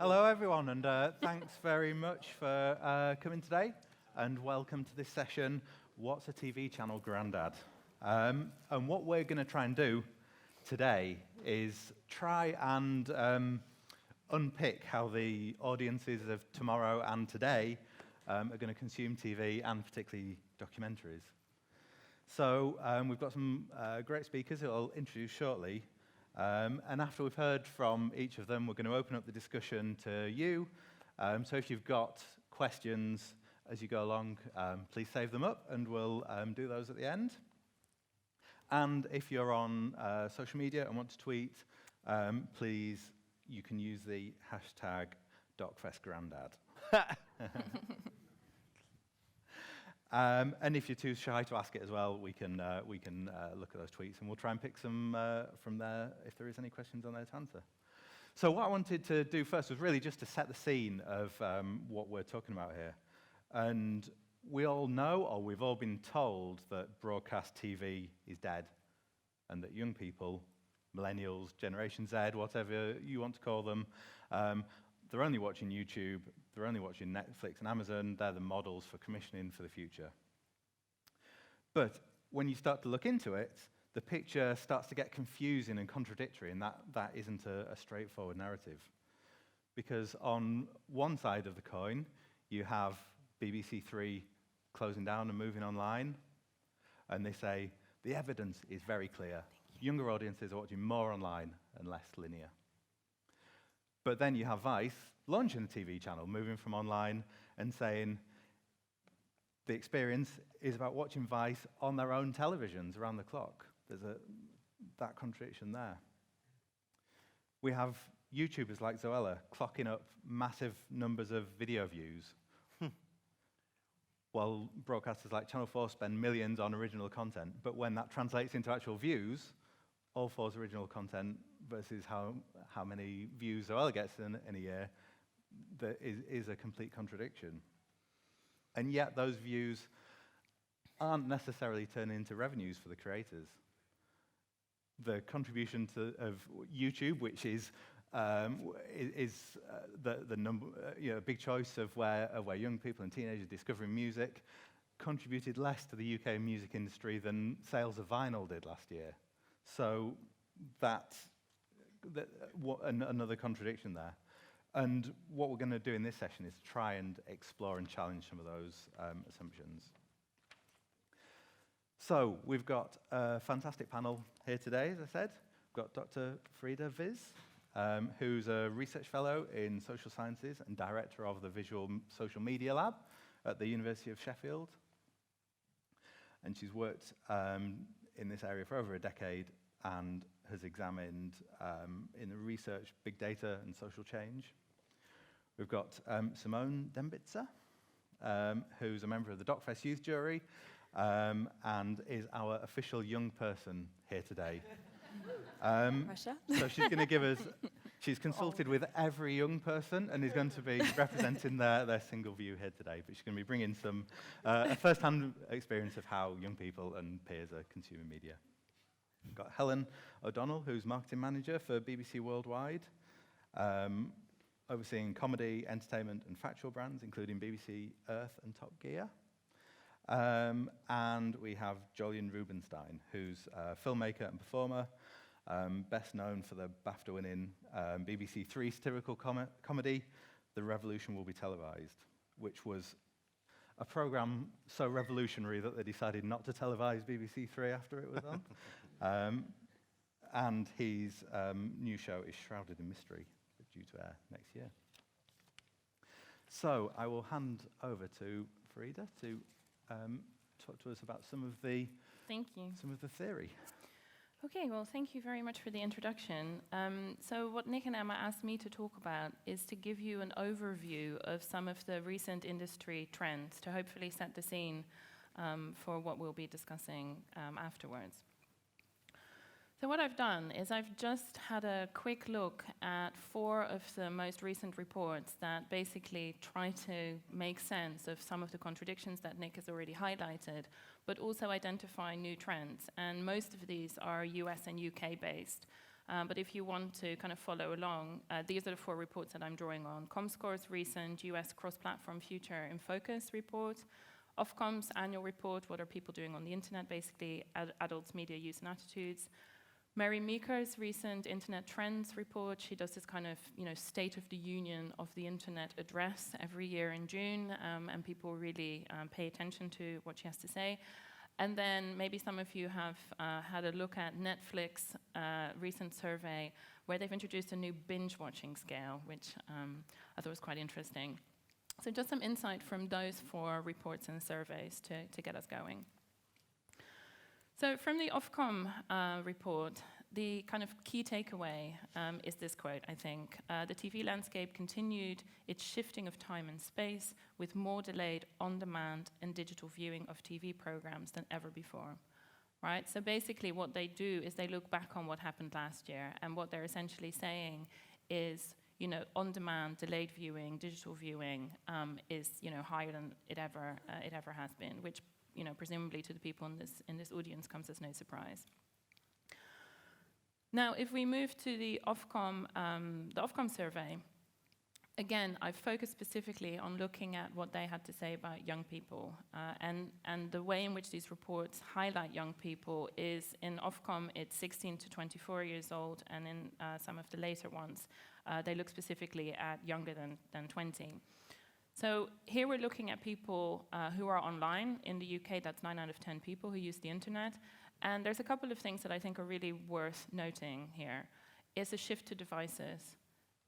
Hello everyone, and thanks very much for coming today, and welcome to this session, What's a TV Channel, Grandad? And what we're going to try and do today is try and unpick how the audiences of tomorrow and today are going to consume TV, and particularly documentaries. So we've got some great speakers who I'll introduce shortly. And after we've heard from each of them, we're going to open up the discussion to you. So if you've got questions as you go along, please save them up, and we'll do those at the end. And if you're on social media and want to tweet, please, you can use the hashtag DocFestGrandad. And if you're too shy to ask it as well, we can look at those tweets, and we'll try and pick some from there if there is any questions on there to answer. So what I wanted to do first was really just to set the scene of what we're talking about here. And we all know, or we've all been told, that broadcast TV is dead, and that young people, millennials, Generation Z, whatever you want to call them, they're only watching YouTube, they're only watching Netflix and Amazon. They're the models for commissioning for the future. But when you start to look into it, the picture starts to get confusing and contradictory, and that isn't a straightforward narrative. Because on one side of the coin, you have BBC Three closing down and moving online, and they say, the evidence is very clear. Younger audiences are watching more online and less linear. But then you have Vice launching a TV channel, moving from online and saying the experience is about watching Vice on their own televisions around the clock. There's that contradiction there. We have YouTubers like Zoella clocking up massive numbers of video views, while broadcasters like Channel 4 spend millions on original content. But when that translates into actual views, All 4's original content versus how many views Zoella gets in a year, that is a complete contradiction. And yet those views aren't necessarily turning into revenues for the creators. The contribution of YouTube, which is the number, a big choice of where young people and teenagers are discovering music, contributed less to the UK music industry than sales of vinyl did last year. So that's another contradiction there. And what we're going to do in this session is try and explore and challenge some of those assumptions. So we've got a fantastic panel here today, as I said. We've got Dr. Farida Vis, who's a research fellow in social sciences and director of the Visual Social Media Lab at the University of Sheffield. And she's worked in this area for over a decade and has examined in the research big data and social change. We've got Simone Dembitzer, who's a member of the DocFest Youth Jury and is our official young person here today. So she's going to give us, she's consulted with every young person and is going to be representing their single view here today, but she's going to be bringing some a first-hand experience of how young people and peers are consuming media. We've got Helen O'Donnell, who's marketing manager for BBC Worldwide, overseeing comedy, entertainment, and factual brands, including BBC Earth and Top Gear. And we have Jolyon Rubinstein, who's a filmmaker and performer, best known for the BAFTA-winning BBC Three satirical comedy, The Revolution Will Be Televised, which was a program so revolutionary that they decided not to televise BBC Three after it was on. And his new show is shrouded in mystery, due to air next year. So I will hand over to Farida to talk to us about some of the theory. Okay, well, thank you very much for the introduction. So what Nick and Emma asked me to talk about is to give you an overview of some of the recent industry trends to hopefully set the scene for what we'll be discussing afterwards. So what I've done is I've just had a quick look at 4 of the most recent reports that basically try to make sense of some of the contradictions that Nick has already highlighted, but also identify new trends. And most of these are US and UK based. But if you want to kind of follow along, these are the 4 reports that I'm drawing on. Comscore's recent US cross-platform future in focus report, Ofcom's annual report, what are people doing on the internet, basically adults, media use and attitudes. Mary Meeker's recent internet trends report, she does this kind of state of the union of the internet address every year in June, and people really pay attention to what she has to say. And then maybe some of you have had a look at Netflix recent survey where they've introduced a new binge watching scale, which I thought was quite interesting. So just some insight from those 4 reports and surveys to get us going. So from the Ofcom report, the kind of key takeaway is this quote, I think. The TV landscape continued its shifting of time and space with more delayed on-demand and digital viewing of TV programs than ever before, right? So basically what they do is they look back on what happened last year, and what they're essentially saying is, on-demand, delayed viewing, digital viewing is, higher than it ever has been, which, presumably to the people in this audience comes as no surprise. Now, if we move to the Ofcom survey, again, I've focused specifically on looking at what they had to say about young people, and the way in which these reports highlight young people is in Ofcom, it's 16 to 24 years old, and in some of the later ones, they look specifically at younger than 20. So here we're looking at people who are online. In the UK, that's 9 out of 10 people who use the internet. And there's a couple of things that I think are really worth noting here. It's a shift to devices,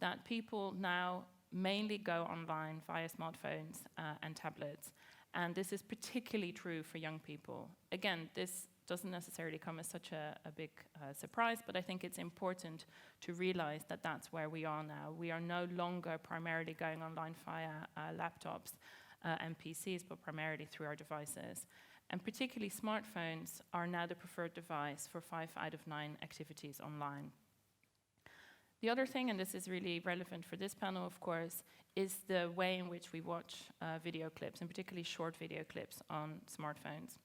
that people now mainly go online via smartphones and tablets. And this is particularly true for young people. Again, this doesn't necessarily come as such a big surprise, but I think it's important to realize that that's where we are now. We are no longer primarily going online via laptops and PCs, but primarily through our devices. And particularly smartphones are now the preferred device for 5 out of 9 activities online. The other thing, and this is really relevant for this panel, of course, is the way in which we watch video clips, and particularly short video clips on smartphones.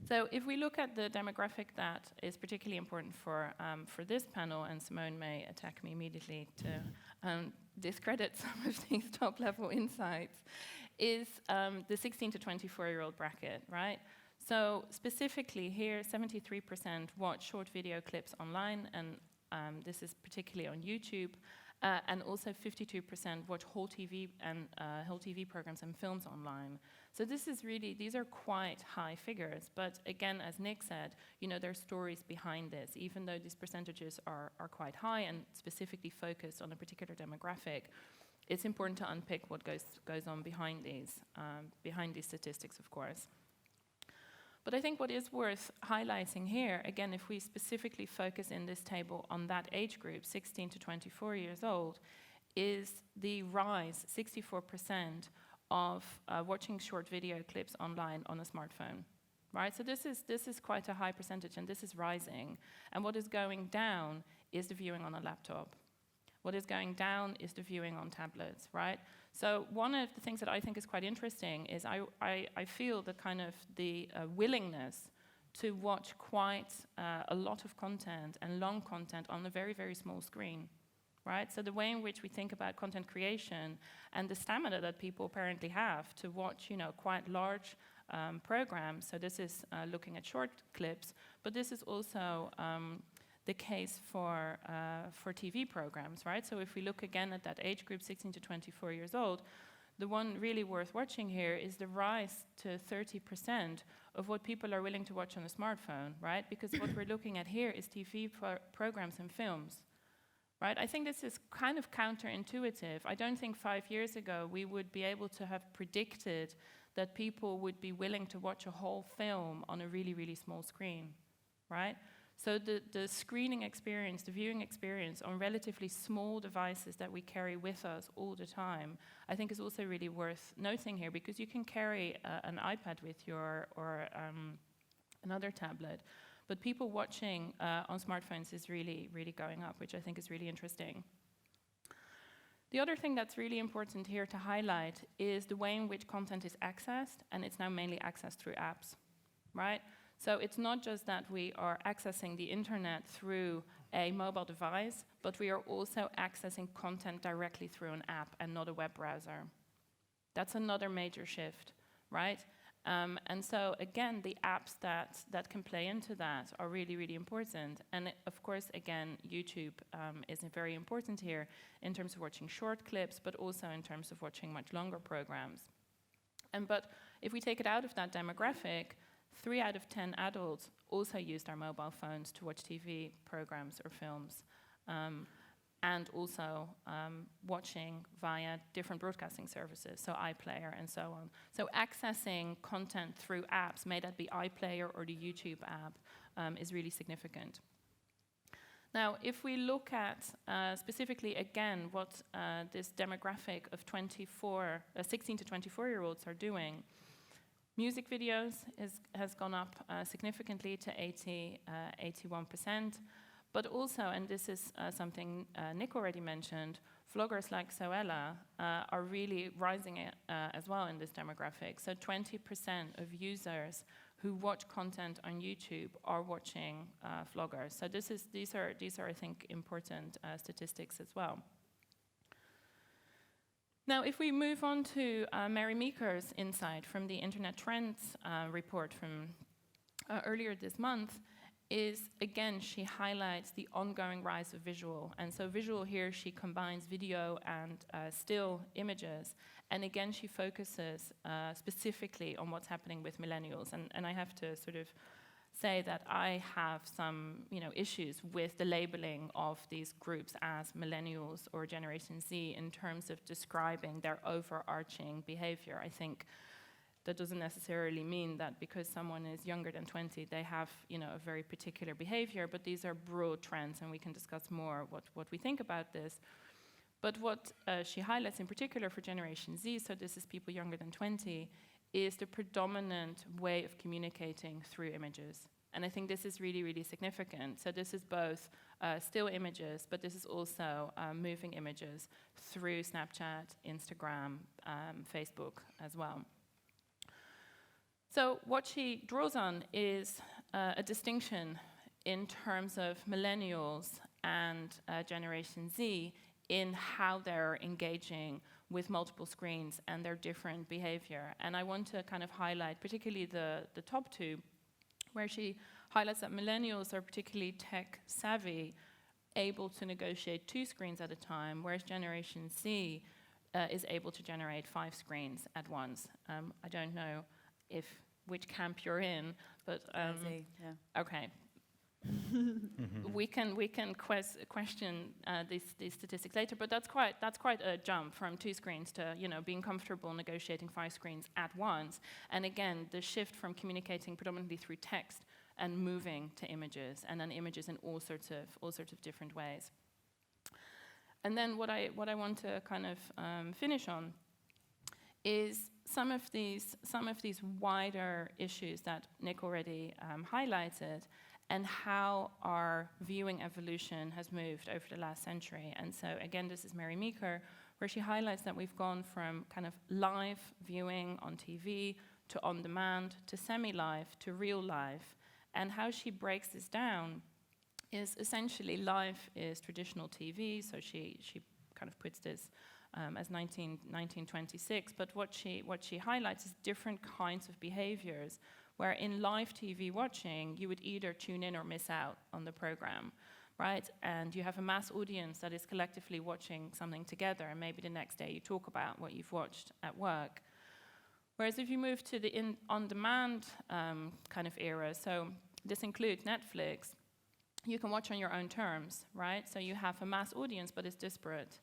So if we look at the demographic that is particularly important for this panel, and Simone may attack me immediately to discredit some of these top-level insights, is the 16 to 24-year-old bracket, right? So specifically here, 73% watch short video clips online, and this is particularly on YouTube, and also 52% watch whole TV programs and films online. So this is really, these are quite high figures, but again, as Nick said, there are stories behind this. Even though these percentages are quite high and specifically focused on a particular demographic, it's important to unpick what goes on behind these statistics, of course. But I think what is worth highlighting here, again, if we specifically focus in this table on that age group, 16 to 24 years old, is the rise, 64%, of watching short video clips online on a smartphone, right? So this is quite a high percentage, and this is rising. And what is going down is the viewing on a laptop. What is going down is the viewing on tablets, right? So one of the things that I think is quite interesting is I feel the kind of the willingness to watch quite a lot of content and long content on a very, very small screen, right? So the way in which we think about content creation and the stamina that people apparently have to watch, quite large programs. So this is looking at short clips, but this is also the case for TV programs, right? So if we look again at that age group, 16 to 24 years old, the one really worth watching here is the rise to 30% of what people are willing to watch on a smartphone, right? Because what we're looking at here is TV programs and films, right? I think this is kind of counterintuitive. I don't think 5 years ago we would be able to have predicted that people would be willing to watch a whole film on a really, really small screen, right? So the screening experience, the viewing experience on relatively small devices that we carry with us all the time, I think is also really worth noting here, because you can carry an iPad with you or another tablet, but people watching on smartphones is really, really going up, which I think is really interesting. The other thing that's really important here to highlight is the way in which content is accessed, and it's now mainly accessed through apps, right? So it's not just that we are accessing the internet through a mobile device, but we are also accessing content directly through an app and not a web browser. That's another major shift, right? And so again, the apps that can play into that are really, really important. And of course, again, YouTube is very important here in terms of watching short clips, but also in terms of watching much longer programs. But if we take it out of that demographic, 3 out of 10 adults also use their mobile phones to watch TV programs or films. And also watching via different broadcasting services, so iPlayer and so on. So accessing content through apps, may that be iPlayer or the YouTube app, is really significant. Now, if we look at specifically, again, what this demographic of 16 to 24-year-olds are doing, music videos has gone up significantly to 81%. But also, and this is something Nick already mentioned, vloggers like Zoella are really rising as well in this demographic. So 20% of users who watch content on YouTube are watching vloggers. So these are I think important statistics as well. Now, if we move on to Mary Meeker's insight from the Internet Trends report from earlier this month, is, again, she highlights the ongoing rise of visual. And so visual here, she combines video and still images. And again, she focuses specifically on what's happening with millennials. And I have to sort of say that I have some issues with the labeling of these groups as millennials or Generation Z in terms of describing their overarching behavior. I think that doesn't necessarily mean that because someone is younger than 20, they have a very particular behavior, but these are broad trends, and we can discuss more what we think about this. But what she highlights in particular for Generation Z, so this is people younger than 20, is the predominant way of communicating through images. And I think this is really, really significant. So this is both still images, but this is also moving images through Snapchat, Instagram, Facebook as well. So what she draws on is a distinction in terms of millennials and Generation Z in how they're engaging with multiple screens and their different behavior. And I want to kind of highlight particularly the top two, where she highlights that millennials are particularly tech savvy, able to negotiate 2 screens at a time, whereas Generation Z is able to generate 5 screens at once. I don't know which camp you're in, but yeah. Okay. we can question these statistics later, but that's quite a jump from 2 screens to being comfortable negotiating 5 screens at once. And again, the shift from communicating predominantly through text and moving to images, and then images in all sorts of different ways. And then what I want to kind of finish on is some of these wider issues that Nick already highlighted, and how our viewing evolution has moved over the last century. And so again, this is Mary Meeker, where she highlights that we've gone from kind of live viewing on TV to on-demand to semi-live to real life. And how she breaks this down is essentially live is traditional TV, so she kind of puts this as 1926, but what she highlights is different kinds of behaviors, where in live TV watching, you would either tune in or miss out on the program, right? And you have a mass audience that is collectively watching something together, and maybe the next day you talk about what you've watched at work. Whereas if you move to the on-demand kind of era, so this includes Netflix, you can watch on your own terms, right? So you have a mass audience, but it's disparate.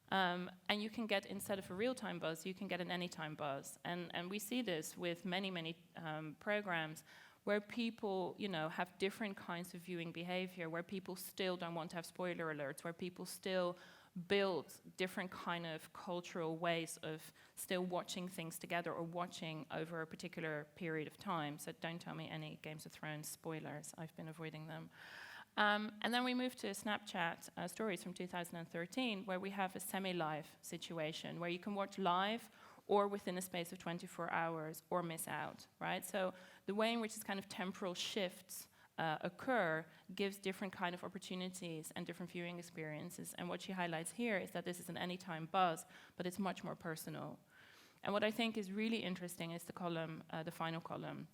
And you can get, instead of a real-time buzz, you can get an anytime buzz. And we see this with many programs where people, have different kinds of viewing behavior, where people still don't want to have spoiler alerts, where people still build different kind of cultural ways of still watching things together or watching over a particular period of time. So don't tell me any Games of Thrones spoilers. I've been avoiding them. And then we move to Snapchat stories from 2013, where we have a semi-live situation, where you can watch live or within a space of 24 hours or miss out, right? So the way in which this kind of temporal shifts occur gives different kind of opportunities and different viewing experiences. And what she highlights here is that this is an anytime buzz, but it's much more personal. And what I think is really interesting is the column, the final column,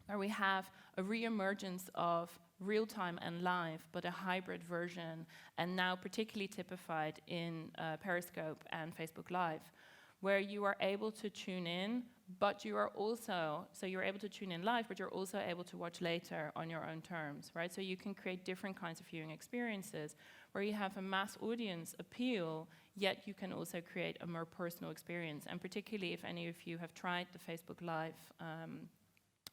where we have a re-emergence of real-time and live, but a hybrid version, and now particularly typified in Periscope and Facebook Live, where you are able to tune in, but you are also, so you're able to tune in live, but you're also able to watch later on your own terms, right? So you can create different kinds of viewing experiences where you have a mass audience appeal, yet you can also create a more personal experience. And particularly if any of you have tried the Facebook Live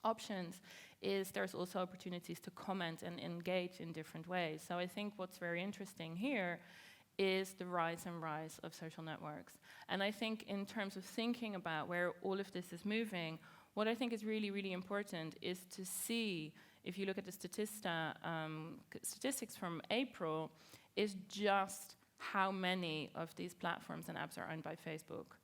options, is there's also opportunities to comment and engage in different ways. So I think what's very interesting here is the rise of social networks. And I think in terms of thinking about where all of this is moving, what I think is really, really important is to see, if you look at the statistics from April, is just how many of these platforms and apps are owned by Facebook,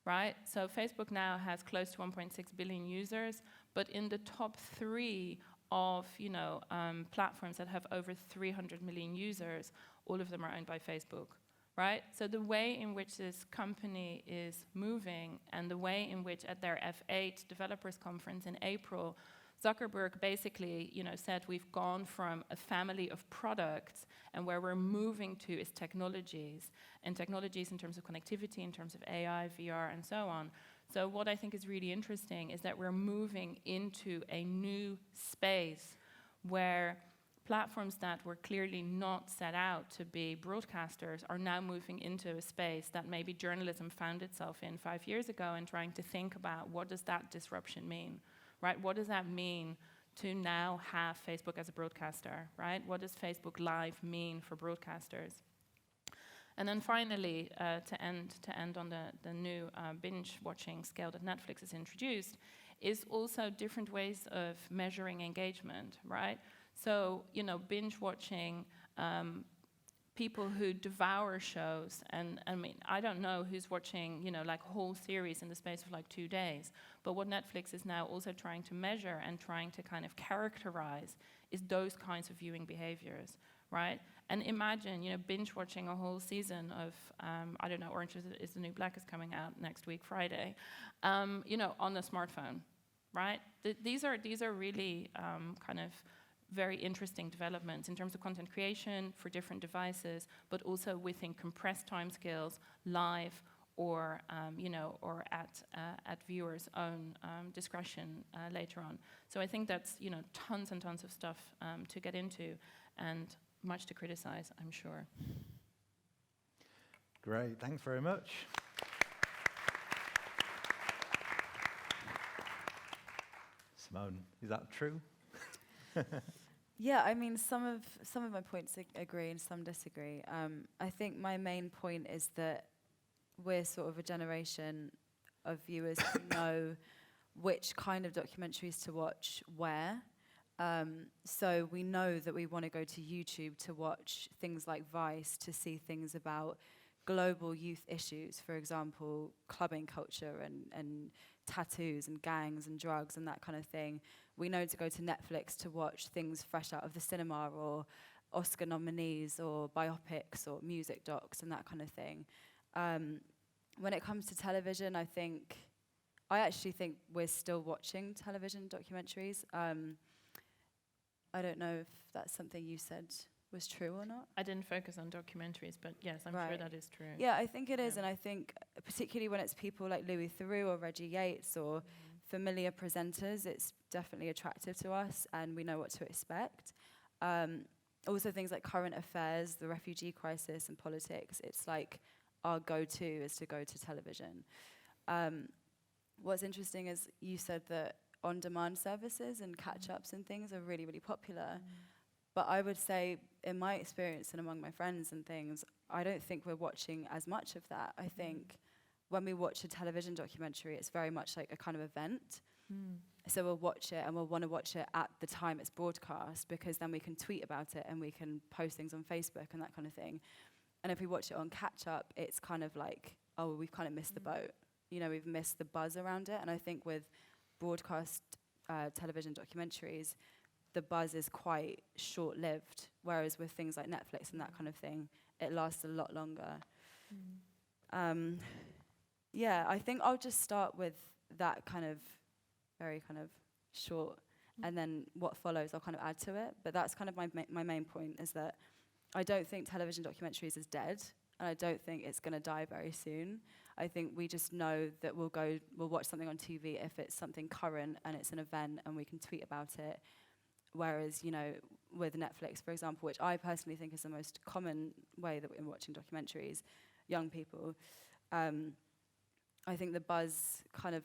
right? So Facebook now has close to 1.6 billion users, but in the top 3 of platforms that have over 300 million users, all of them are owned by Facebook, right? So the way in which this company is moving and the way in which at their F8 developers conference in April, Zuckerberg basically said we've gone from a family of products and where we're moving to is technologies, and technologies in terms of connectivity, in terms of AI, VR, and so on. So what I think is really interesting is that we're moving into a new space where platforms that were clearly not set out to be broadcasters are now moving into a space that maybe journalism found itself in 5 years ago, and trying to think about what does that disruption mean, right? What does that mean to now have Facebook as a broadcaster, right? What does Facebook Live mean for broadcasters? And then finally, to end on the new binge-watching scale that Netflix has introduced, is also different ways of measuring engagement, right? So, binge-watching, people who devour shows, and I mean, I don't know who's watching, like whole series in the space of like 2 days, but what Netflix is now also trying to measure and trying to kind of characterize is those kinds of viewing behaviors, right? And imagine, binge-watching a whole season of, I don't know, Orange is the New Black is coming out next week, Friday, on a smartphone, right? These are really kind of very interesting developments in terms of content creation for different devices, but also within compressed timescales, live, or or at viewers' own discretion later on. So I think that's tons and tons of stuff to get into, and much to criticize, I'm sure. Great, thanks very much. Simone, is that true? Yeah, I mean, some of my points agree and some disagree. I think my main point is that we're sort of a generation of viewers who know which kind of documentaries to watch where. So we know that we want to go to YouTube to watch things like Vice, to see things about global youth issues, for example, clubbing culture and tattoos and gangs and drugs and that kind of thing. We know to go to Netflix to watch things fresh out of the cinema, or Oscar nominees, or biopics, or music docs and that kind of thing. When it comes to television, I actually think we're still watching television documentaries. I don't know if that's something you said was true or not. I didn't focus on documentaries, but yes, I'm sure that is true. Yeah, I think it is, and I think particularly when it's people like Louis Theroux or Reggie Yates or familiar presenters, it's definitely attractive to us, and we know what to expect. Also things like current affairs, the refugee crisis and politics, it's like our go-to is to go to television. What's interesting is you said that on-demand services and catch-ups and things are really, really popular. But I would say, in my experience and among my friends and things, I don't think we're watching as much of that. I think when we watch a television documentary, it's very much like a kind of event. So we'll watch it and we'll want to watch it at the time it's broadcast, because then we can tweet about it and we can post things on Facebook and that kind of thing. And if we watch it on catch-up, it's kind of like, oh, we've kind of missed the boat. We've missed the buzz around it. And I think with broadcast television documentaries, the buzz is quite short-lived, whereas with things like Netflix and that kind of thing, it lasts a lot longer. Yeah, I think I'll just start with that kind of very kind of short, and then what follows I'll kind of add to it. But that's kind of my main point, is that I don't think television documentaries is dead, and I don't think it's going to die very soon. I think we just know that we'll watch something on TV if it's something current and it's an event and we can tweet about it. Whereas, you know, with Netflix, for example, which I personally think is the most common way that we're watching documentaries, young people, I think the buzz kind of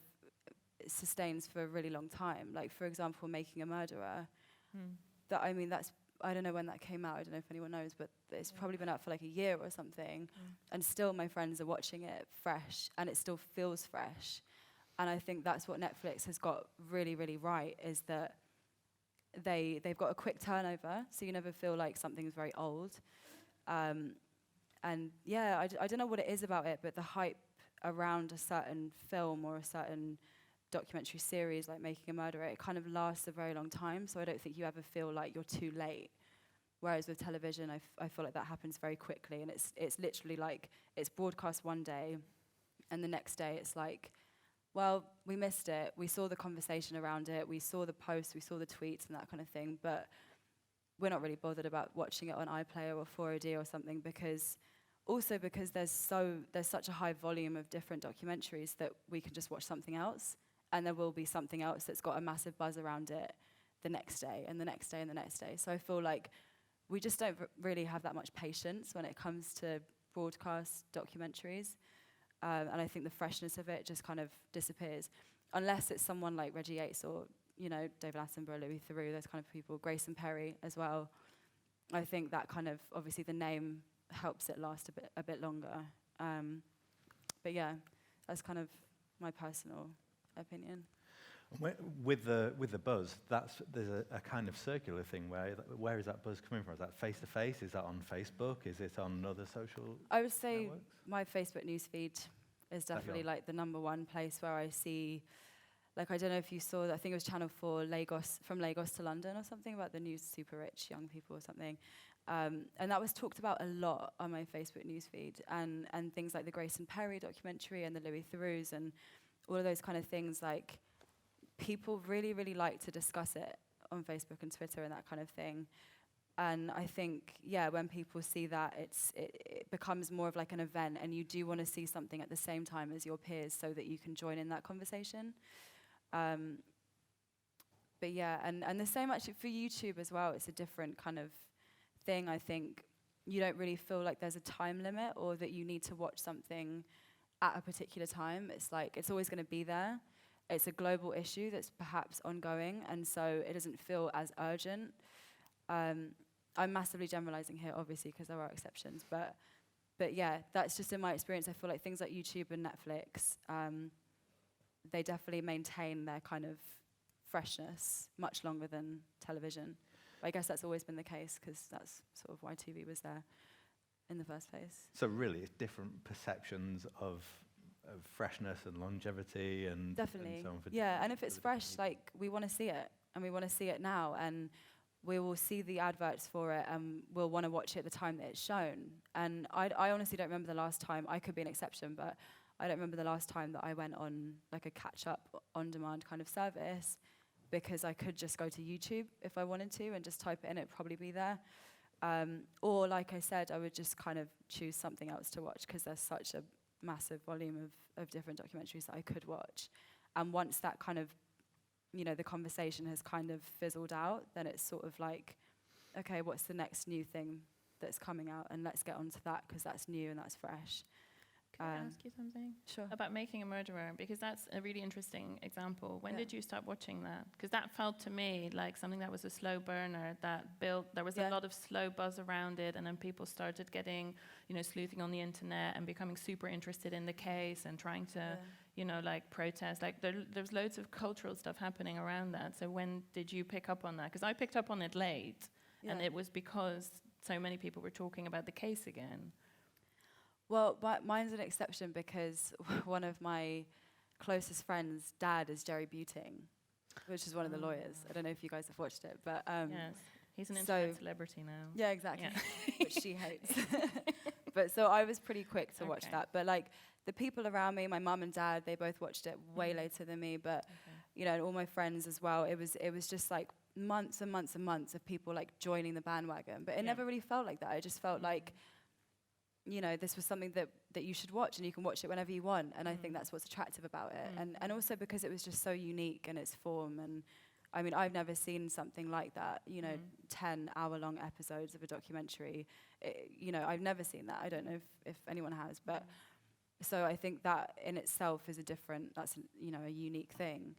sustains for a really long time. Like, for example, Making a Murderer. That's, I don't know when that came out. I don't know if anyone knows, but it's probably been out for like a year or something. And still my friends are watching it fresh, and it still feels fresh. And I think that's what Netflix has got really, really right, is that they've got a quick turnover, so you never feel like something's very old. And yeah, I don't know what it is about it, but the hype around a certain film or a certain documentary series like Making a Murderer, it kind of lasts a very long time, so I don't think you ever feel like you're too late. Whereas with television, I feel like that happens very quickly, and it's literally like, it's broadcast one day, and the next day it's like, well, we missed it, we saw the conversation around it, we saw the posts, we saw the tweets and that kind of thing, but we're not really bothered about watching it on iPlayer or 4OD or something, because there's such a high volume of different documentaries that we can just watch something else, and there will be something else that's got a massive buzz around it the next day and the next day and the next day. So I feel like we just don't really have that much patience when it comes to broadcast documentaries, and I think the freshness of it just kind of disappears, unless it's someone like Reggie Yates or, you know, David Attenborough, Louis Theroux, those kind of people, Grayson Perry as well. I think that kind of, obviously the name helps it last a bit longer. But yeah, that's kind of my personal opinion. With the buzz, there's a kind of circular thing where is that buzz coming from? Is that face to face? Is that on Facebook? Is it on other social I would say networks? my Facebook newsfeed is definitely like the number one place where I see, like, I don't know if you saw, I think it was Channel 4 Lagos, from Lagos to London or something, about the new super rich young people or something. And that was talked about a lot on my Facebook newsfeed, and things like the Grayson Perry documentary and the Louis Theroux and all of those kind of things. Like, people really, really like to discuss it on Facebook and Twitter and that kind of thing. And I think, yeah, when people see that, it becomes more of like an event, and you do want to see something at the same time as your peers so that you can join in that conversation. But yeah, and the same actually for YouTube as well. It's a different kind of thing. I think you don't really feel like there's a time limit, or that you need to watch something at a particular time. It's like, it's always going to be there. It's a global issue that's perhaps ongoing, and so it doesn't feel as urgent. I'm massively generalizing here, obviously, because there are exceptions, but yeah, that's just in my experience. I feel like things like YouTube and Netflix, they definitely maintain their kind of freshness much longer than television. But I guess that's always been the case, because that's sort of why TV was there in the first place. So really, it's different perceptions of freshness and longevity and definitely, and so on. Yeah, and if it's fresh, like, we want to see it, and we want to see it now, and we will see the adverts for it, and we'll want to watch it at the time that it's shown. And I honestly don't remember the last time, I could be an exception, but I don't remember the last time that I went on like a catch-up on-demand kind of service, because I could just go to YouTube if I wanted to and just type it in, it'd probably be there. Or, like I said, I would just kind of choose something else to watch, because there's such a massive volume of different documentaries that I could watch. And once that kind of, you know, the conversation has kind of fizzled out, then it's sort of like, okay, what's the next new thing that's coming out? And let's get onto that, because that's new and that's fresh. Can I ask you something? Sure. About Making a Murderer, because that's a really interesting example. When Yeah. did you start watching that? Because that felt to me like something that was a slow burner, that built, there was Yeah. a lot of slow buzz around it, and then people started getting, you know, sleuthing on the internet and becoming super interested in the case and trying to, you know, like protest. Like there's loads of cultural stuff happening around that. So when did you pick up on that? Because I picked up on it late, and it was because so many people were talking about the case again. Well, mine's an exception, because one of my closest friends' dad is Jerry Buting. which is one of the lawyers. I don't know if you guys have watched it, but Yes, he's an internet celebrity now. Yeah, exactly, Yeah. which she hates. But so I was pretty quick to watch Okay. that. But like the people around me, my mum and dad, they both watched it way later than me. But you know, and all my friends as well. It was just like months and months and months of people like joining the bandwagon. But it never really felt like that. It just felt like, you know, this was something that you should watch, and you can watch it whenever you want. And I think that's what's attractive about it. And also because it was just so unique in its form. And I mean, I've never seen something like that, you know, 10-hour-long episodes of a documentary. You know, I've never seen that. I don't know if anyone has. But so I think that in itself is you know, a unique thing.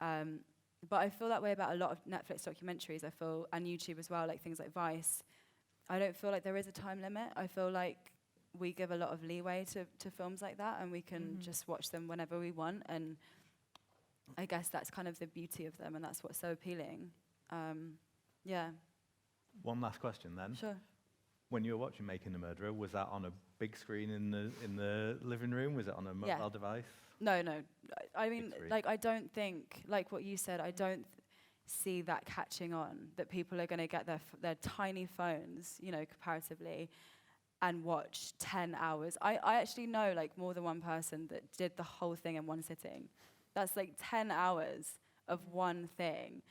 But I feel that way about a lot of Netflix documentaries, and YouTube as well, like things like Vice. I don't feel like there is a time limit. I feel like we give a lot of leeway to films like that, and we can just watch them whenever we want. And I guess that's kind of the beauty of them, and that's what's so appealing. Yeah. One last question then. Sure. When you were watching Making a Murderer, was that on a big screen in the living room? Was it on a mobile device? No. I mean, Big screen. like, I don't think, like what you said, I don't see that catching on, that people are going to get their tiny phones, you know, comparatively, and watch 10 hours. I actually know, like, more than one person that did the whole thing in one sitting. That's, like, 10 hours of one thing.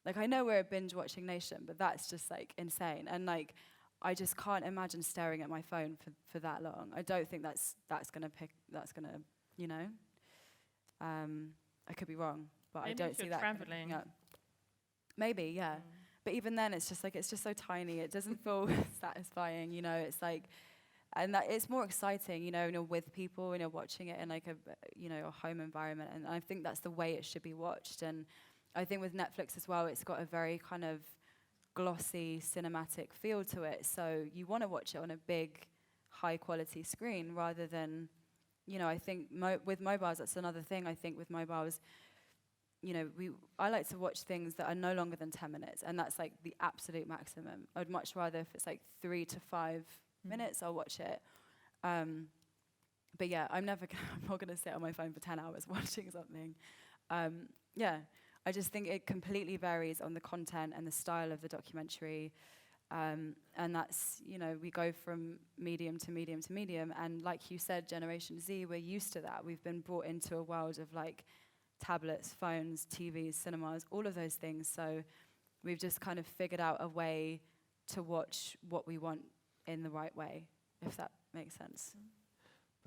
Like, I know we're a binge-watching nation, but that's just, like, insane. And, like, I just can't imagine staring at my phone for that long. I don't think that's gonna, you know. I could be wrong, but Maybe I don't if see you're that. traveling. Yeah. Maybe, yeah. But even then, it's just so tiny. It doesn't feel satisfying, you know. It's like, and that it's more exciting, you know, when you're with people and you're watching it in like a home environment. And I think that's the way it should be watched. And I think with Netflix as well, it's got a very kind of glossy cinematic feel to it. So you want to watch it on a big, high quality screen rather than, you know, I think with mobiles, that's another thing. I think with mobiles, you know, I like to watch things that are no longer than 10 minutes, and that's like the absolute maximum. I'd much rather if it's like 3 to 5 minutes, I'll watch it. But yeah, I'm not gonna sit on my phone for 10 hours watching something. Yeah, I just think it completely varies on the content and the style of the documentary. And that's, you know, we go from medium to medium to medium. And like you said, Generation Z, we're used to that. We've been brought into a world of like tablets, phones, TVs, cinemas, all of those things. So we've just kind of figured out a way to watch what we want in the right way, if that makes sense.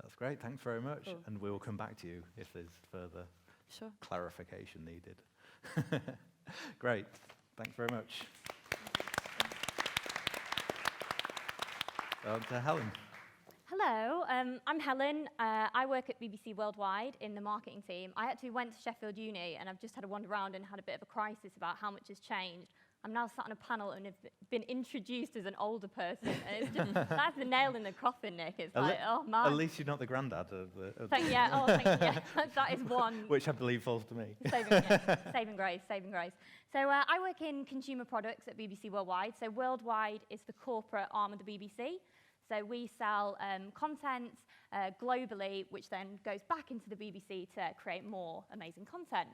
That's great. Thanks very much. Cool. And we will come back to you if there's further Sure. clarification needed. Great. Thanks very much. On to Helen. Hello, I'm Helen. I work at BBC Worldwide in the marketing team. I actually went to Sheffield Uni, and I've just had a wander around and had a bit of a crisis about how much has changed. I'm now sat on a panel and have been introduced as an older person, and it's just, that's the nail in the coffin, Nick. It's like, oh man. At least you're not the granddad of the Thank you. That is one. which I believe falls to me. Saving grace. So I work in consumer products at BBC Worldwide. So Worldwide is the corporate arm of the BBC. So we sell content globally, which then goes back into the BBC to create more amazing content.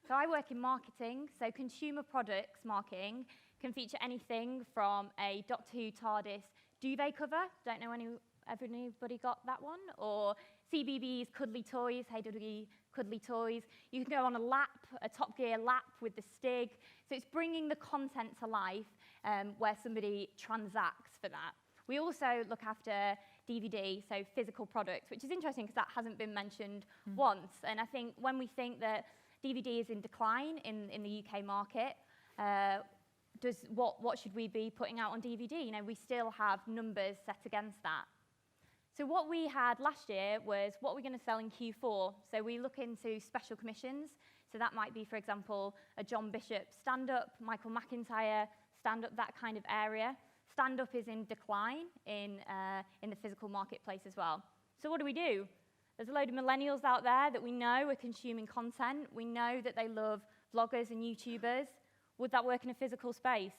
So I work in marketing. So consumer products marketing can feature anything from a Doctor Who TARDIS duvet cover. Don't know anybody got that one? Or CBeebies Cuddly Toys, Hey Duddly Cuddly Toys. You can go on a Top Gear lap with the Stig. So it's bringing the content to life where somebody transacts for that. We also look after DVD, so physical products, which is interesting because that hasn't been mentioned once. And I think when we think that DVD is in decline in the UK market, what should we be putting out on DVD? You know, we still have numbers set against that. So what we had last year was what we're going to sell in Q4. So we look into special commissions. So that might be, for example, a John Bishop stand-up, Michael McIntyre stand-up, that kind of area. Stand-up is in decline in the physical marketplace as well. So what do? There's a load of millennials out there that we know are consuming content. We know that they love vloggers and YouTubers. Would that work in a physical space?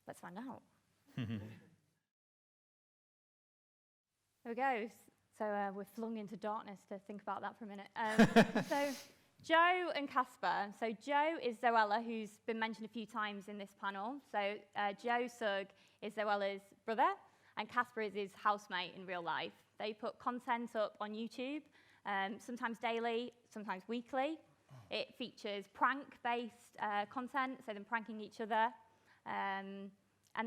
Let's find out. There we go. So we're flung into darkness to think about that for a minute. So Joe and Casper. So Joe is Zoella, who's been mentioned a few times in this panel. So Joe Sugg is Zoella's brother, and Casper is his housemate in real life. They put content up on YouTube, sometimes daily, sometimes weekly. It features prank-based content, so them pranking each other. And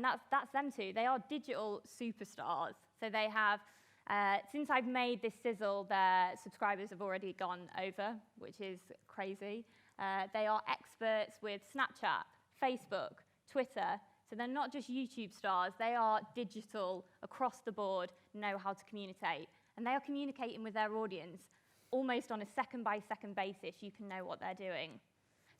that's them two. They are digital superstars. So they have, since I've made this sizzle, their subscribers have already gone over, which is crazy. They are experts with Snapchat, Facebook, Twitter. So they're not just YouTube stars. They are digital, across the board, know how to communicate. And they are communicating with their audience almost on a second-by-second basis. You can know what they're doing.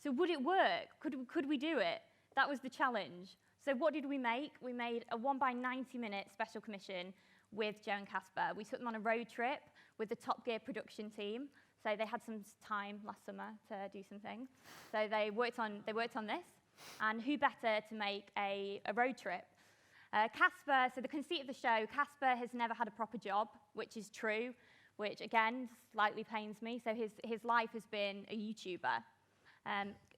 So would it work? Could we do it? That was the challenge. So what did we make? We made a 1x90-minute special commission with Joe and Casper. We took them on a road trip with the Top Gear production team. So they had some time last summer to do some things. So they worked on this. And who better to make a road trip? Casper, so the conceit of the show, Casper has never had a proper job, which is true, which again slightly pains me. So his life has been a YouTuber.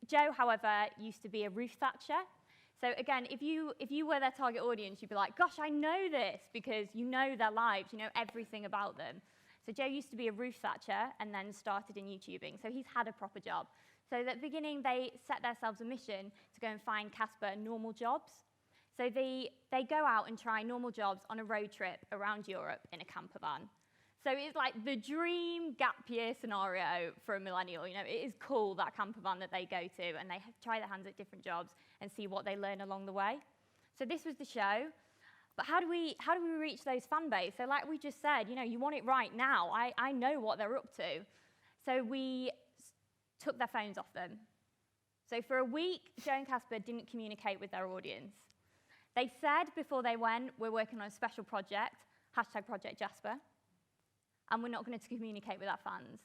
Joe, however, used to be a roof thatcher. So again, if you were their target audience, you'd be like, gosh, I know this, because you know their lives, you know everything about them. So Joe used to be a roof thatcher and then started in YouTubing. So he's had a proper job. So at the beginning, they set themselves a mission to go and find Casper normal jobs. So they go out and try normal jobs on a road trip around Europe in a camper van. So it's like the dream gap year scenario for a millennial. You know, it is cool, that camper van that they go to, and they try their hands at different jobs and see what they learn along the way. So this was the show. But how do we reach those fan base? So like we just said, you know, you want it right now. I know what they're up to. So we took their phones off them. So for a week, Joe and Casper didn't communicate with their audience. They said before they went, we're working on a special project, #Project Jasper, and we're not going to communicate with our fans.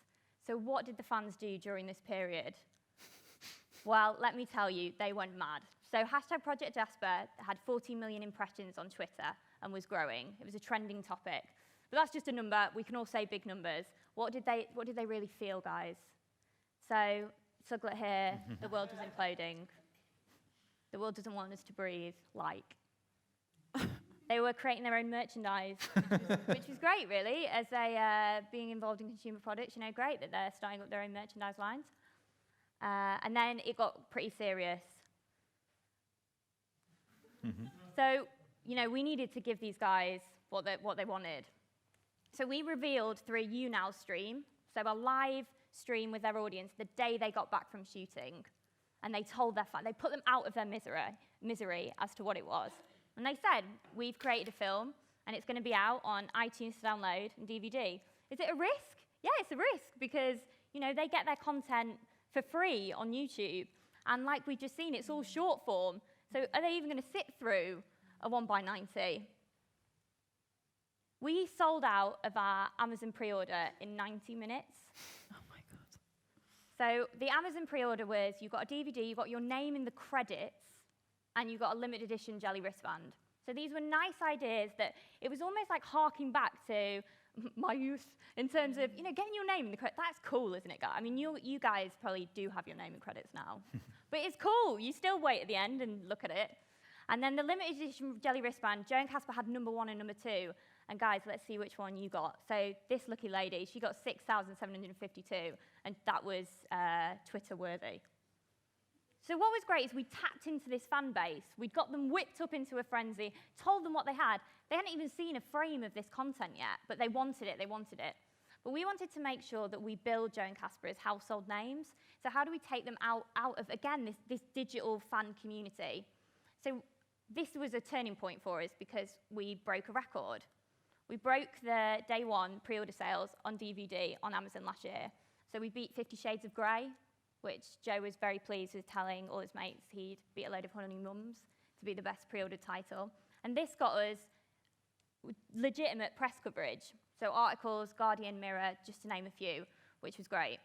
So what did the fans do during this period? Well, let me tell you, they went mad. So #Project Jasper had 14 million impressions on Twitter and was growing. It was a trending topic. But that's just a number. We can all say big numbers. What did they really feel, guys? So, Suglet here, the world was imploding. The world doesn't want us to breathe, like. They were creating their own merchandise, which was great, really, as they being involved in consumer products. You know, great that they're starting up their own merchandise lines. And then it got pretty serious. So, you know, we needed to give these guys what they wanted. So we revealed through a YouNow stream, so a live stream with their audience the day they got back from shooting. And they told their fans, they put them out of their misery as to what it was. And they said, we've created a film, and it's going to be out on iTunes to download and DVD. Is it a risk? Yeah, it's a risk, because, you know, they get their content for free on YouTube. And like we've just seen, it's all short form. So are they even going to sit through a 1x90? We sold out of our Amazon pre-order in 90 minutes. Oh my God. So the Amazon pre-order was, you got a DVD, you got your name in the credits, and you got a limited edition jelly wristband. So these were nice ideas that it was almost like harking back to my youth in terms of, you know, getting your name in the credits. That's cool, isn't it, guys? I mean, you guys probably do have your name in credits now. But it's cool. You still wait at the end and look at it. And then the limited edition jelly wristband, Joe and Casper had #1 and #2. And guys, let's see which one you got. So this lucky lady, she got 6,752, and that was Twitter-worthy. So what was great is we tapped into this fan base. We'd got them whipped up into a frenzy, told them what they had. They hadn't even seen a frame of this content yet, but they wanted it. But we wanted to make sure that we build Joe and Casper as household names. So how do we take them out of, again, this digital fan community? So this was a turning point for us because we broke a record. We broke the day one pre-order sales on DVD on Amazon last year. So we beat 50 Shades of Grey, which Joe was very pleased with, telling all his mates he'd beat a load of honey mums to be the best pre-ordered title. And this got us legitimate press coverage. So articles, Guardian, Mirror, just to name a few, which was great.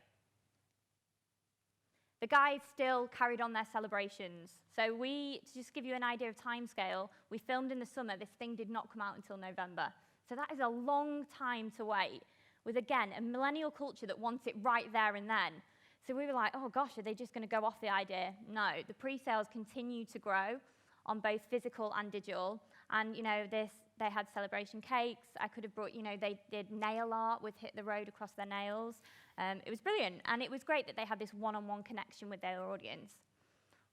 The guys still carried on their celebrations. So to just give you an idea of timescale, we filmed in the summer. This thing did not come out until November. So that is a long time to wait, with, again, a millennial culture that wants it right there and then. So we were like, oh gosh, are they just going to go off the idea? No, the pre-sales continue to grow on both physical and digital. And, they had celebration cakes. I could have brought, they did nail art with Hit the Road across their nails. It was brilliant. And it was great that they had this one-on-one connection with their audience.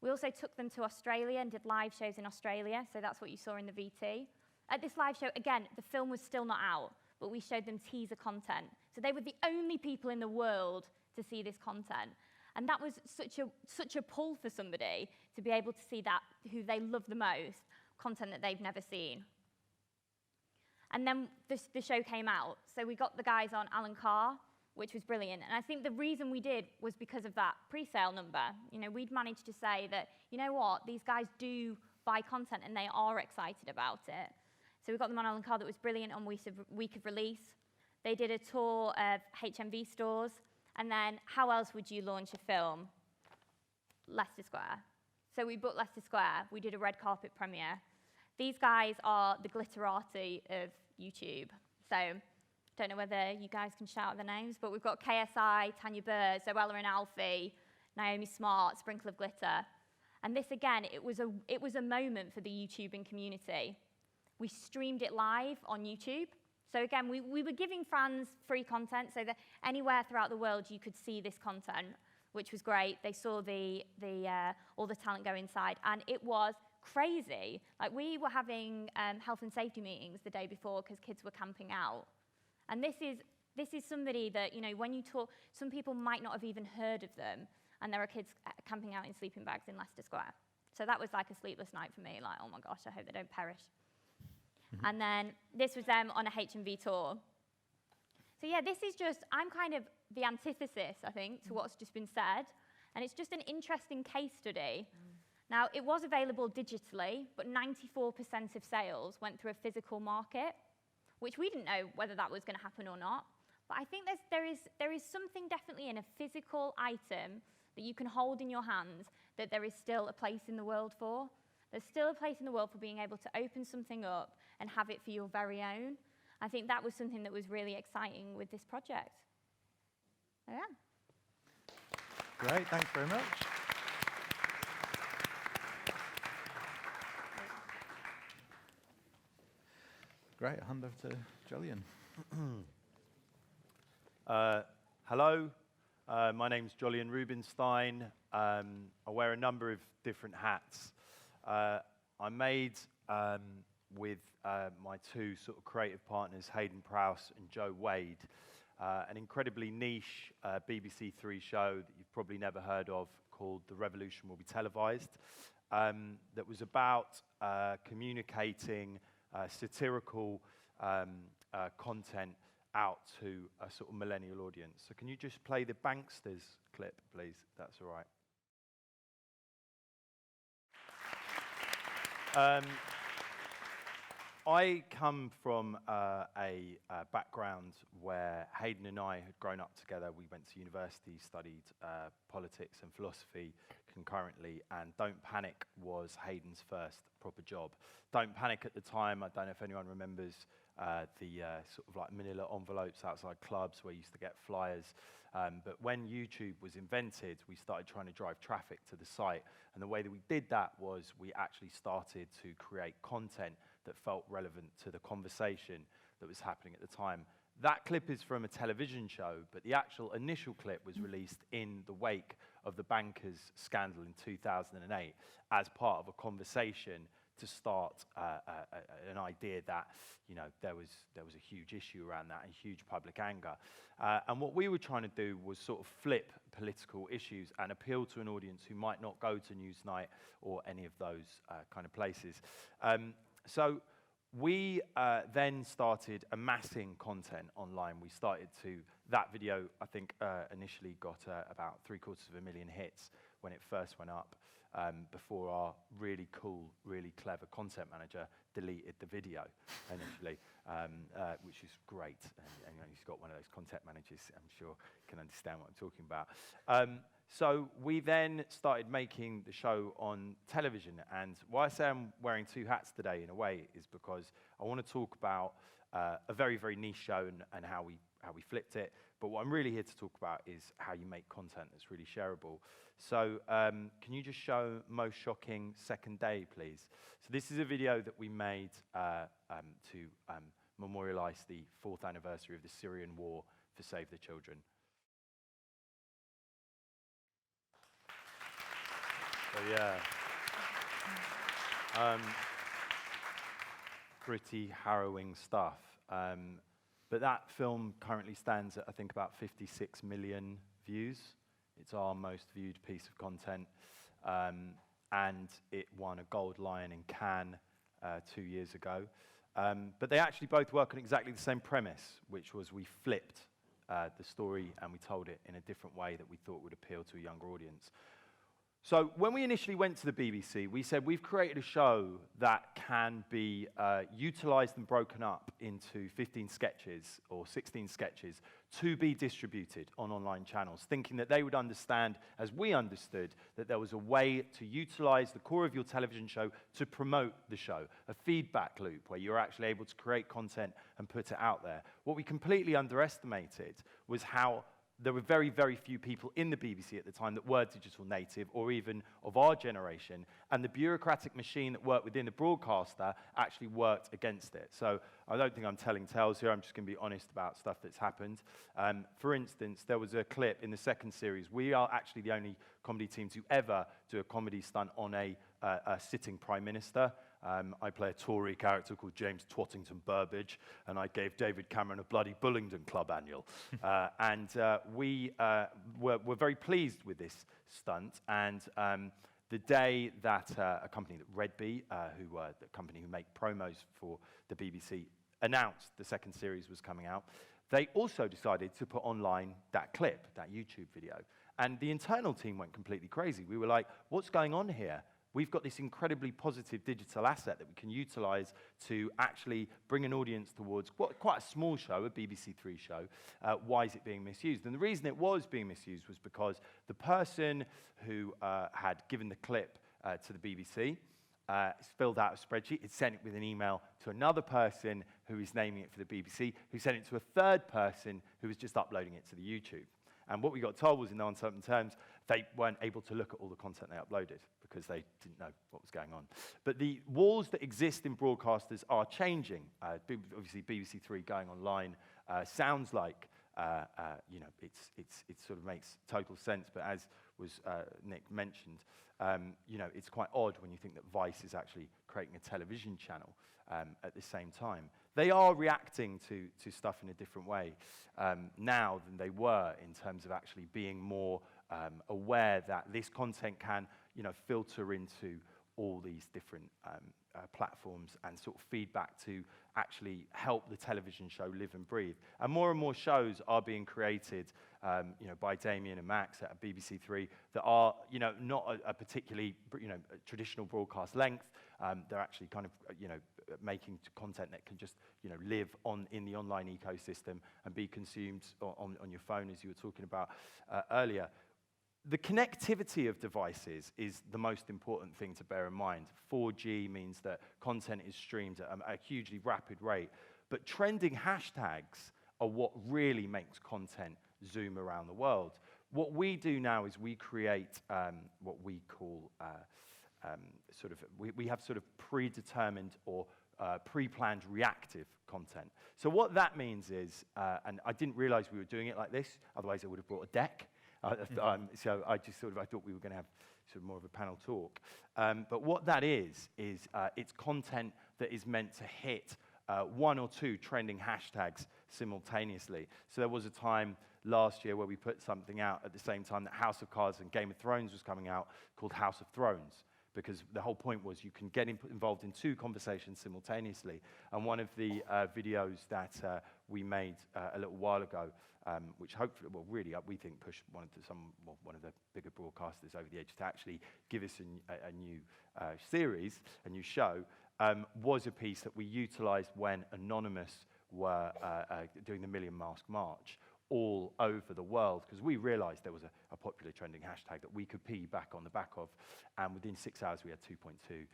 We also took them to Australia and did live shows in Australia. So that's what you saw in the VT. At this live show, again, the film was still not out, but we showed them teaser content. So they were the only people in the world to see this content. And that was such a pull for somebody to be able to see that, who they love the most, content that they've never seen. And then the show came out. So we got the guys on Alan Carr, which was brilliant. And I think the reason we did was because of that pre-sale number. We'd managed to say that, you know what, these guys do buy content and they are excited about it. So we got them on Alan Carr. That was brilliant on week of release. They did a tour of HMV stores. And then how else would you launch a film? Leicester Square. So we booked Leicester Square. We did a red carpet premiere. These guys are the glitterati of YouTube. So don't know whether you guys can shout out their names, but we've got KSI, Tanya Burr, Zoella and Alfie, Naomi Smart, Sprinkle of Glitter. And this, again, it was a moment for the YouTubing community. We streamed it live on YouTube. So again, we were giving fans free content so that anywhere throughout the world you could see this content, which was great. They saw all the talent go inside, and it was crazy. Like, we were having health and safety meetings the day before because kids were camping out. And this is somebody that, when you talk, some people might not have even heard of them, and there are kids camping out in sleeping bags in Leicester Square. So that was like a sleepless night for me, like, oh my gosh, I hope they don't perish. Mm-hmm. And then this was them on a HMV tour. So yeah, this is just, I'm kind of the antithesis, I think, to what's just been said. And it's just an interesting case study. Now, it was available digitally, but 94% of sales went through a physical market, which we didn't know whether that was going to happen or not. But I think there is something definitely in a physical item that you can hold in your hands that there is still a place in the world for. There's still a place in the world for being able to open something up and have it for your very own. I think that was something that was really exciting with this project. There I am. Great, thanks very much. Great, I'll hand over to Jolyon. Hello, my name's Jolyon Rubinstein. I wear a number of different hats. I made, with my two sort of creative partners, Hayden Prowse and Joe Wade, an incredibly niche BBC Three show that you've probably never heard of called The Revolution Will Be Televised, that was about communicating satirical content out to a sort of millennial audience. So can you just play the Banksters clip, please? That's all right. I come from a background where Hayden and I had grown up together. We went to university, studied politics and philosophy concurrently, and Don't Panic was Hayden's first proper job. Don't Panic at the time, I don't know if anyone remembers the sort of like manila envelopes outside clubs where you used to get flyers. But when YouTube was invented, we started trying to drive traffic to the site. And the way that we did that was we actually started to create content that felt relevant to the conversation that was happening at the time. That clip is from a television show, but the actual initial clip was released in the wake of the bankers scandal in 2008 as part of a conversation to start an idea that, you know, there was a huge issue around that and huge public anger. And what we were trying to do was sort of flip political issues and appeal to an audience who might not go to Newsnight or any of those kind of places. So we then started amassing content online. We started to, that video I think initially got about 750,000 hits when it first went up, before our really cool, really clever content manager deleted the video initially, which is great. And you know, he's got one of those content managers, I'm sure can understand what I'm talking about. So we then started making the show on television. And why I say I'm wearing two hats today, in a way, is because I want to talk about a very, very niche show and how we flipped it. But what I'm really here to talk about is how you make content that's really shareable. So can you just show most shocking second day, please? So this is a video that we made to memorialize the 4th anniversary of the Syrian war for Save the Children. So yeah, pretty harrowing stuff. But that film currently stands at, I think, about 56 million views. It's our most viewed piece of content. And it won a Gold Lion in Cannes 2 years ago. But they actually both work on exactly the same premise, which was we flipped the story and we told it in a different way that we thought would appeal to a younger audience. So when we initially went to the BBC, we said we've created a show that can be utilized and broken up into 15 sketches or 16 sketches to be distributed on online channels, thinking that they would understand, as we understood, that there was a way to utilize the core of your television show to promote the show, a feedback loop where you're actually able to create content and put it out there. What we completely underestimated was how there were very, very few people in the BBC at the time that were digital native or even of our generation, and the bureaucratic machine that worked within the broadcaster actually worked against it. So I don't think I'm telling tales here, I'm just going to be honest about stuff that's happened. For instance, there was a clip in the second series. We are actually the only comedy team to ever do a comedy stunt on a sitting Prime Minister. I play a Tory character called James Twattington Burbage, and I gave David Cameron a bloody Bullingdon Club annual. We were very pleased with this stunt, and the day that a company, that Redby, who were the company who make promos for the BBC, announced the second series was coming out, they also decided to put online that clip, that YouTube video. And the internal team went completely crazy. We were like, what's going on here? We've got this incredibly positive digital asset that we can utilize to actually bring an audience towards quite a small show, a BBC Three show. Why is it being misused? And the reason it was being misused was because the person who had given the clip to the BBC filled out a spreadsheet. It sent it with an email to another person who is naming it for the BBC, who sent it to a third person who was just uploading it to the YouTube. And what we got told was, in no uncertain terms, they weren't able to look at all the content they uploaded because they didn't know what was going on. But the walls that exist in broadcasters are changing. Obviously, BBC Three going online sounds like, it sort of makes total sense. But as was Nick mentioned, it's quite odd when you think that Vice is actually creating a television channel at the same time. They are reacting to stuff in a different way now than they were, in terms of actually being more aware that this content can, filter into all these different platforms and sort of feedback to actually help the television show live and breathe. And more shows are being created, by Damien and Max at BBC Three that are, not a particularly, traditional broadcast length. They're actually kind of, making content that can just, live in the online ecosystem and be consumed on your phone, as you were talking about earlier. The connectivity of devices is the most important thing to bear in mind. 4G means that content is streamed at a hugely rapid rate, but trending hashtags are what really makes content zoom around the world. What we do now is we create what we call we have sort of predetermined or pre-planned reactive content. So what that means is, and I didn't realize we were doing it like this, otherwise I would have brought a deck. So I thought we were going to have sort of more of a panel talk. But what that is it's content that is meant to hit one or two trending hashtags simultaneously. So there was a time last year where we put something out at the same time that House of Cards and Game of Thrones was coming out, called House of Thrones, because the whole point was you can get involved in two conversations simultaneously. And one of the videos that we made a little while ago, which hopefully, we think pushed one of the bigger broadcasters over the edge to actually give us a new series, a new show, was a piece that we utilized when Anonymous were doing the Million Mask March. all over the world because we realized there was a popular trending hashtag that we could piggyback on the back of, and within 6 hours we had 2.2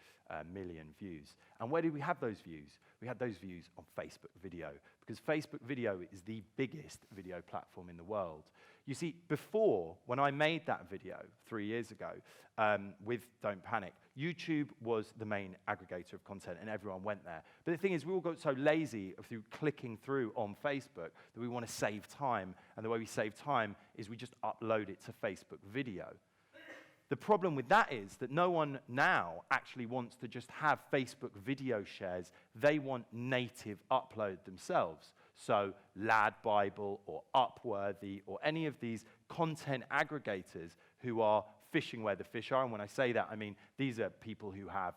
million views. And where did we have those views? We had those views on Facebook video, because Facebook video is the biggest video platform in the world. You see, before, when I made that video 3 years ago with Don't Panic, YouTube was the main aggregator of content and everyone went there. But the thing is, we all got so lazy through clicking through on Facebook that we want to save time. And the way we save time is we just upload it to Facebook video. The problem with that is that no one now actually wants to just have Facebook video shares. They want native upload themselves. So Lad Bible or Upworthy or any of these content aggregators who are fishing where the fish are. And when I say that, I mean these are people who have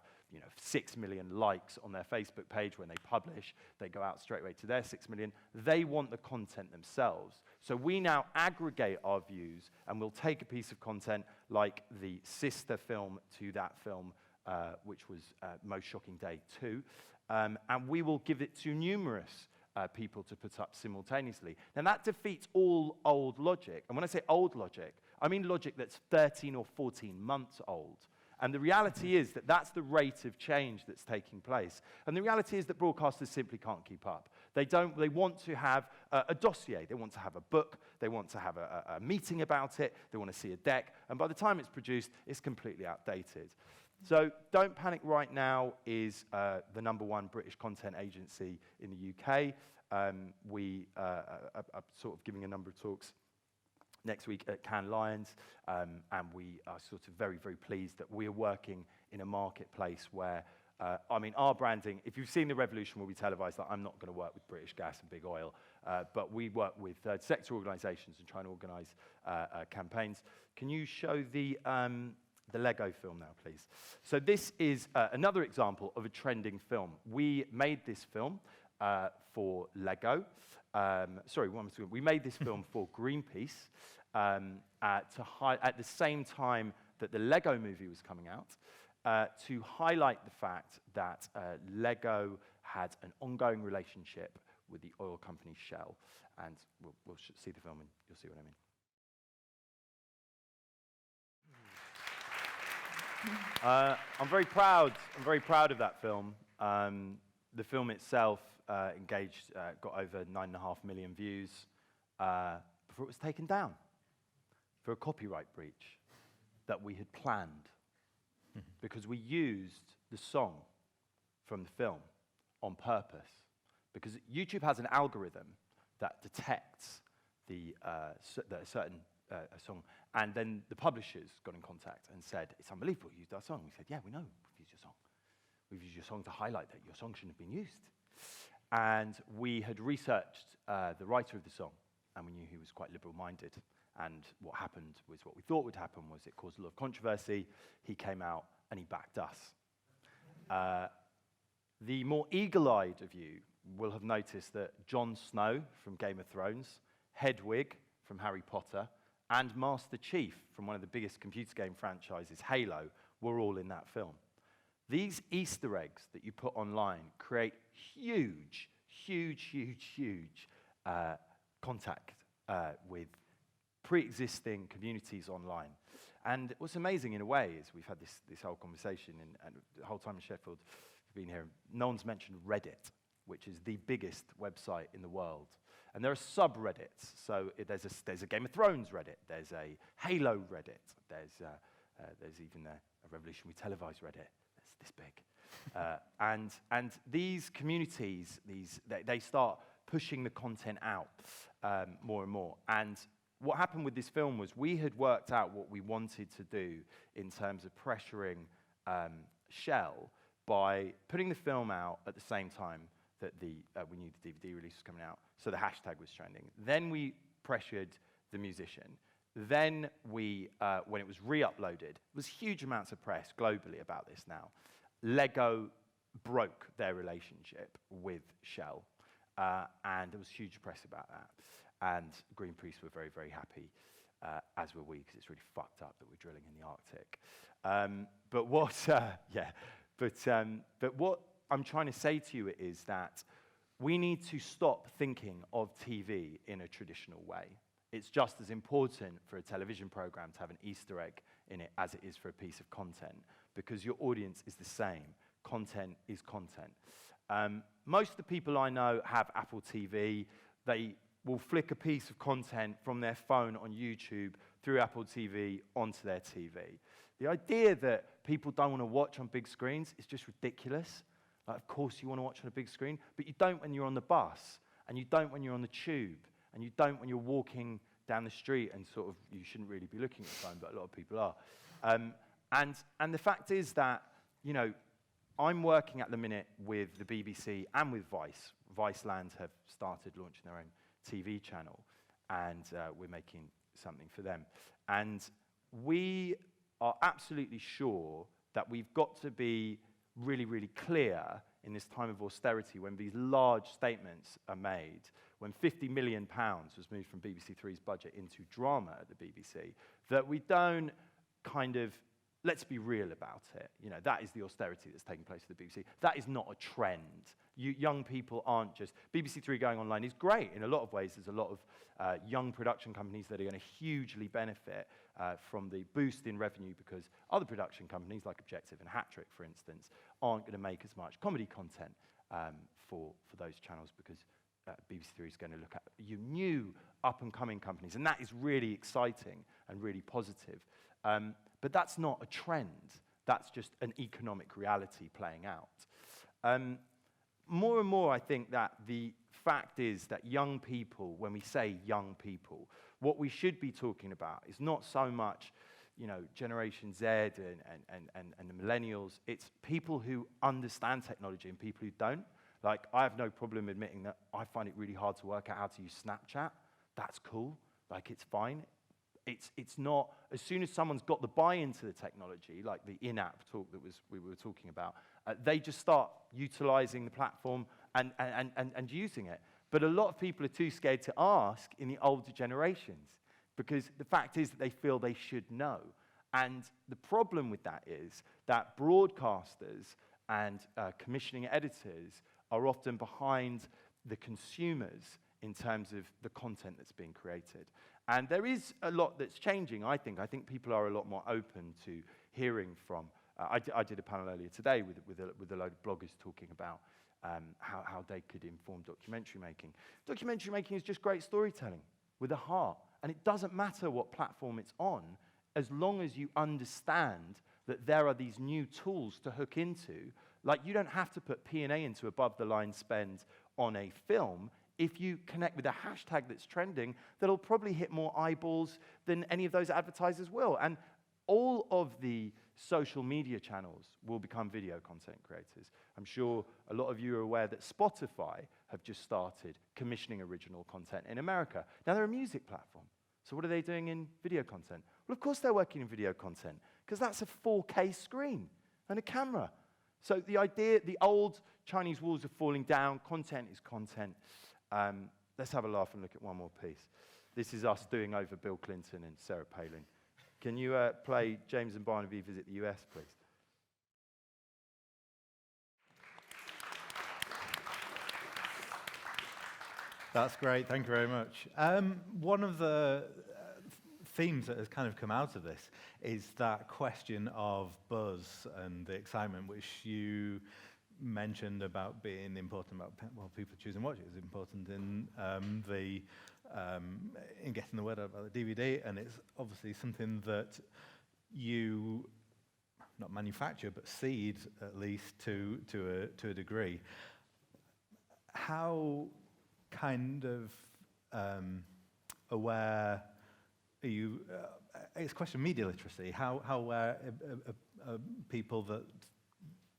6 million likes on their Facebook page when they publish. They go out straight away to their 6 million. They want the content themselves. So we now aggregate our views, and we'll take a piece of content like the sister film to that film, which was Most Shocking Day 2, and we will give it to numerous people to put up simultaneously. Now that defeats all old logic. And when I say old logic, I mean logic that's 13 or 14 months old. And the reality is that that's the rate of change that's taking place. And the reality is that broadcasters simply can't keep up. They want to have a dossier. They want to have a book. They want to have a meeting about it. They want to see a deck. And by the time it's produced, it's completely outdated. So Don't Panic right now is the #1 British content agency in the UK. We are sort of giving a number of talks next week at Cannes Lions, and we are sort of very, very pleased that we are working in a marketplace where, our branding, if you've seen The Revolution, will be televised, that I'm not going to work with British Gas and Big Oil, but we work with third sector organisations and trying to organise campaigns. Can you show the Lego film now, please? So this is another example of a trending film. We made this film for Lego. We made this film for Greenpeace at the same time that the Lego movie was coming out, to highlight the fact that Lego had an ongoing relationship with the oil company Shell. And we'll see the film and you'll see what I mean. I'm very proud of that film. The film itself got over 9.5 million views before it was taken down for a copyright breach that we had planned, because we used the song from the film on purpose. Because YouTube has an algorithm that detects the certain song, and then the publishers got in contact and said, "It's unbelievable, you used our song." We said, "Yeah, we know we've used your song. We've used your song to highlight that your song shouldn't have been used." And we had researched the writer of the song, and we knew he was quite liberal-minded. And what happened was, what we thought would happen was, it caused a lot of controversy. He came out and he backed us. The more eagle-eyed of you will have noticed that Jon Snow from Game of Thrones, Hedwig from Harry Potter, and Master Chief from one of the biggest computer game franchises, Halo, were all in that film. These Easter eggs that you put online create huge contact with pre-existing communities online. And what's amazing in a way is we've had this whole conversation, and the whole time in Sheffield we've been here, no one's mentioned Reddit, which is the biggest website in the world. And there are subreddits. So there's a Game of Thrones Reddit, there's a Halo Reddit, there's even a Revolution We Televised Reddit. This big. And these communities, they start pushing the content out more and more. And what happened with this film was, we had worked out what we wanted to do in terms of pressuring Shell by putting the film out at the same time that we knew the DVD release was coming out, so the hashtag was trending. Then we pressured the musician. Then we, when it was re-uploaded, there was huge amounts of press globally about this now. Lego broke their relationship with Shell, and there was huge press about that. And Greenpeace were very, very happy, as were we, because it's really fucked up that we're drilling in the Arctic. But what I'm trying to say to you is that we need to stop thinking of TV in a traditional way. It's just as important for a television program to have an Easter egg in it as it is for a piece of content, because your audience is the same. Content is content. Most of the people I know have Apple TV. They will flick a piece of content from their phone on YouTube through Apple TV onto their TV. The idea that people don't want to watch on big screens is just ridiculous. Like, of course you want to watch on a big screen, but you don't when you're on the bus, and you don't when you're on the tube, and you don't when you're walking down the street and sort of, you shouldn't really be looking at the phone, but a lot of people are. And the fact is that, you know, I'm working at the minute with the BBC and with Vice. Viceland have started launching their own TV channel, and we're making something for them. And we are absolutely sure that we've got to be really, really clear in this time of austerity, when these large statements are made, when £50 million was moved from BBC Three's budget into drama at the BBC, that we don't kind of, let's be real about it. You know, that is the austerity that's taking place at the BBC. That is not a trend. Young people aren't just, BBC Three going online is great in a lot of ways. There's a lot of young production companies that are going to hugely benefit from the boost in revenue, because other production companies like Objective and Hat-Trick, for instance, aren't going to make as much comedy content for those channels, because BBC Three is going to look at new up-and-coming companies, and that is really exciting and really positive. But that's not a trend. That's just an economic reality playing out. More and more, I think that the fact is that young people, when we say young people, what we should be talking about is not so much, you know, Generation Z and the millennials. It's people who understand technology and people who don't. Like, I have no problem admitting that I find it really hard to work out how to use Snapchat. That's cool. Like, it's fine. It's not, as soon as someone's got the buy-in to the technology, like the in-app talk that we were talking about, they just start utilizing the platform and using it. But a lot of people are too scared to ask in the older generations, because the fact is that they feel they should know. And the problem with that is that broadcasters and commissioning editors are often behind the consumers in terms of the content that's being created. And there is a lot that's changing, I think. I think people are a lot more open to hearing from. I did a panel earlier today with a load of bloggers talking about how they could inform documentary making. Documentary making is just great storytelling with a heart. And it doesn't matter what platform it's on, as long as you understand that there are these new tools to hook into. Like, you don't have to put P&A into above-the-line spend on a film. If you connect with a hashtag that's trending, that'll probably hit more eyeballs than any of those advertisers will. And all of the social media channels will become video content creators. I'm sure a lot of you are aware that Spotify have just started commissioning original content in America. Now, they're a music platform. So what are they doing in video content? Well, of course they're working in video content, because that's a 4K screen and a camera. So the idea, the old Chinese walls are falling down, content is content. Let's have a laugh and look at one more piece. This is us doing over Bill Clinton and Sarah Palin. Can you play James and Barnaby Visit the US, please? That's great, thank you very much. One of the themes that has kind of come out of this is that question of buzz and the excitement, which you mentioned about being important about, well, people choosing what is important in getting the word out about the DVD, and it's obviously something that you not manufacture but seed, at least to a degree. How kind of aware are you? It's a question of media literacy. How aware are people that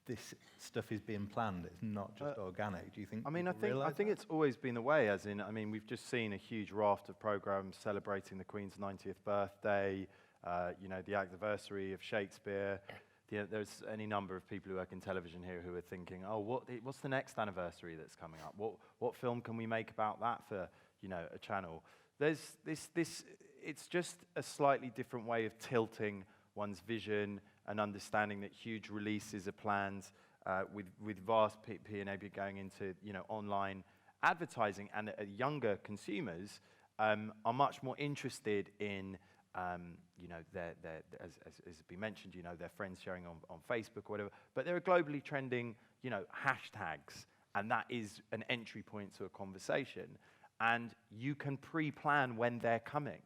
this stuff is being planned? It's not just organic. Do you think? I mean, I think it's always been the way. As in, I mean, we've just seen a huge raft of programs celebrating the Queen's 90th birthday. You know, the anniversary of Shakespeare. There's any number of people who work in television here who are thinking, oh, what's the next anniversary that's coming up? What film can we make about that for, you know, a channel? There's this. It's just a slightly different way of tilting one's vision and understanding that huge releases are planned with vast P&A going into online advertising, and younger consumers are much more interested in their as has been mentioned, their friends sharing on Facebook or whatever, but there are globally trending hashtags, and that is an entry point to a conversation, and you can pre-plan when they're coming.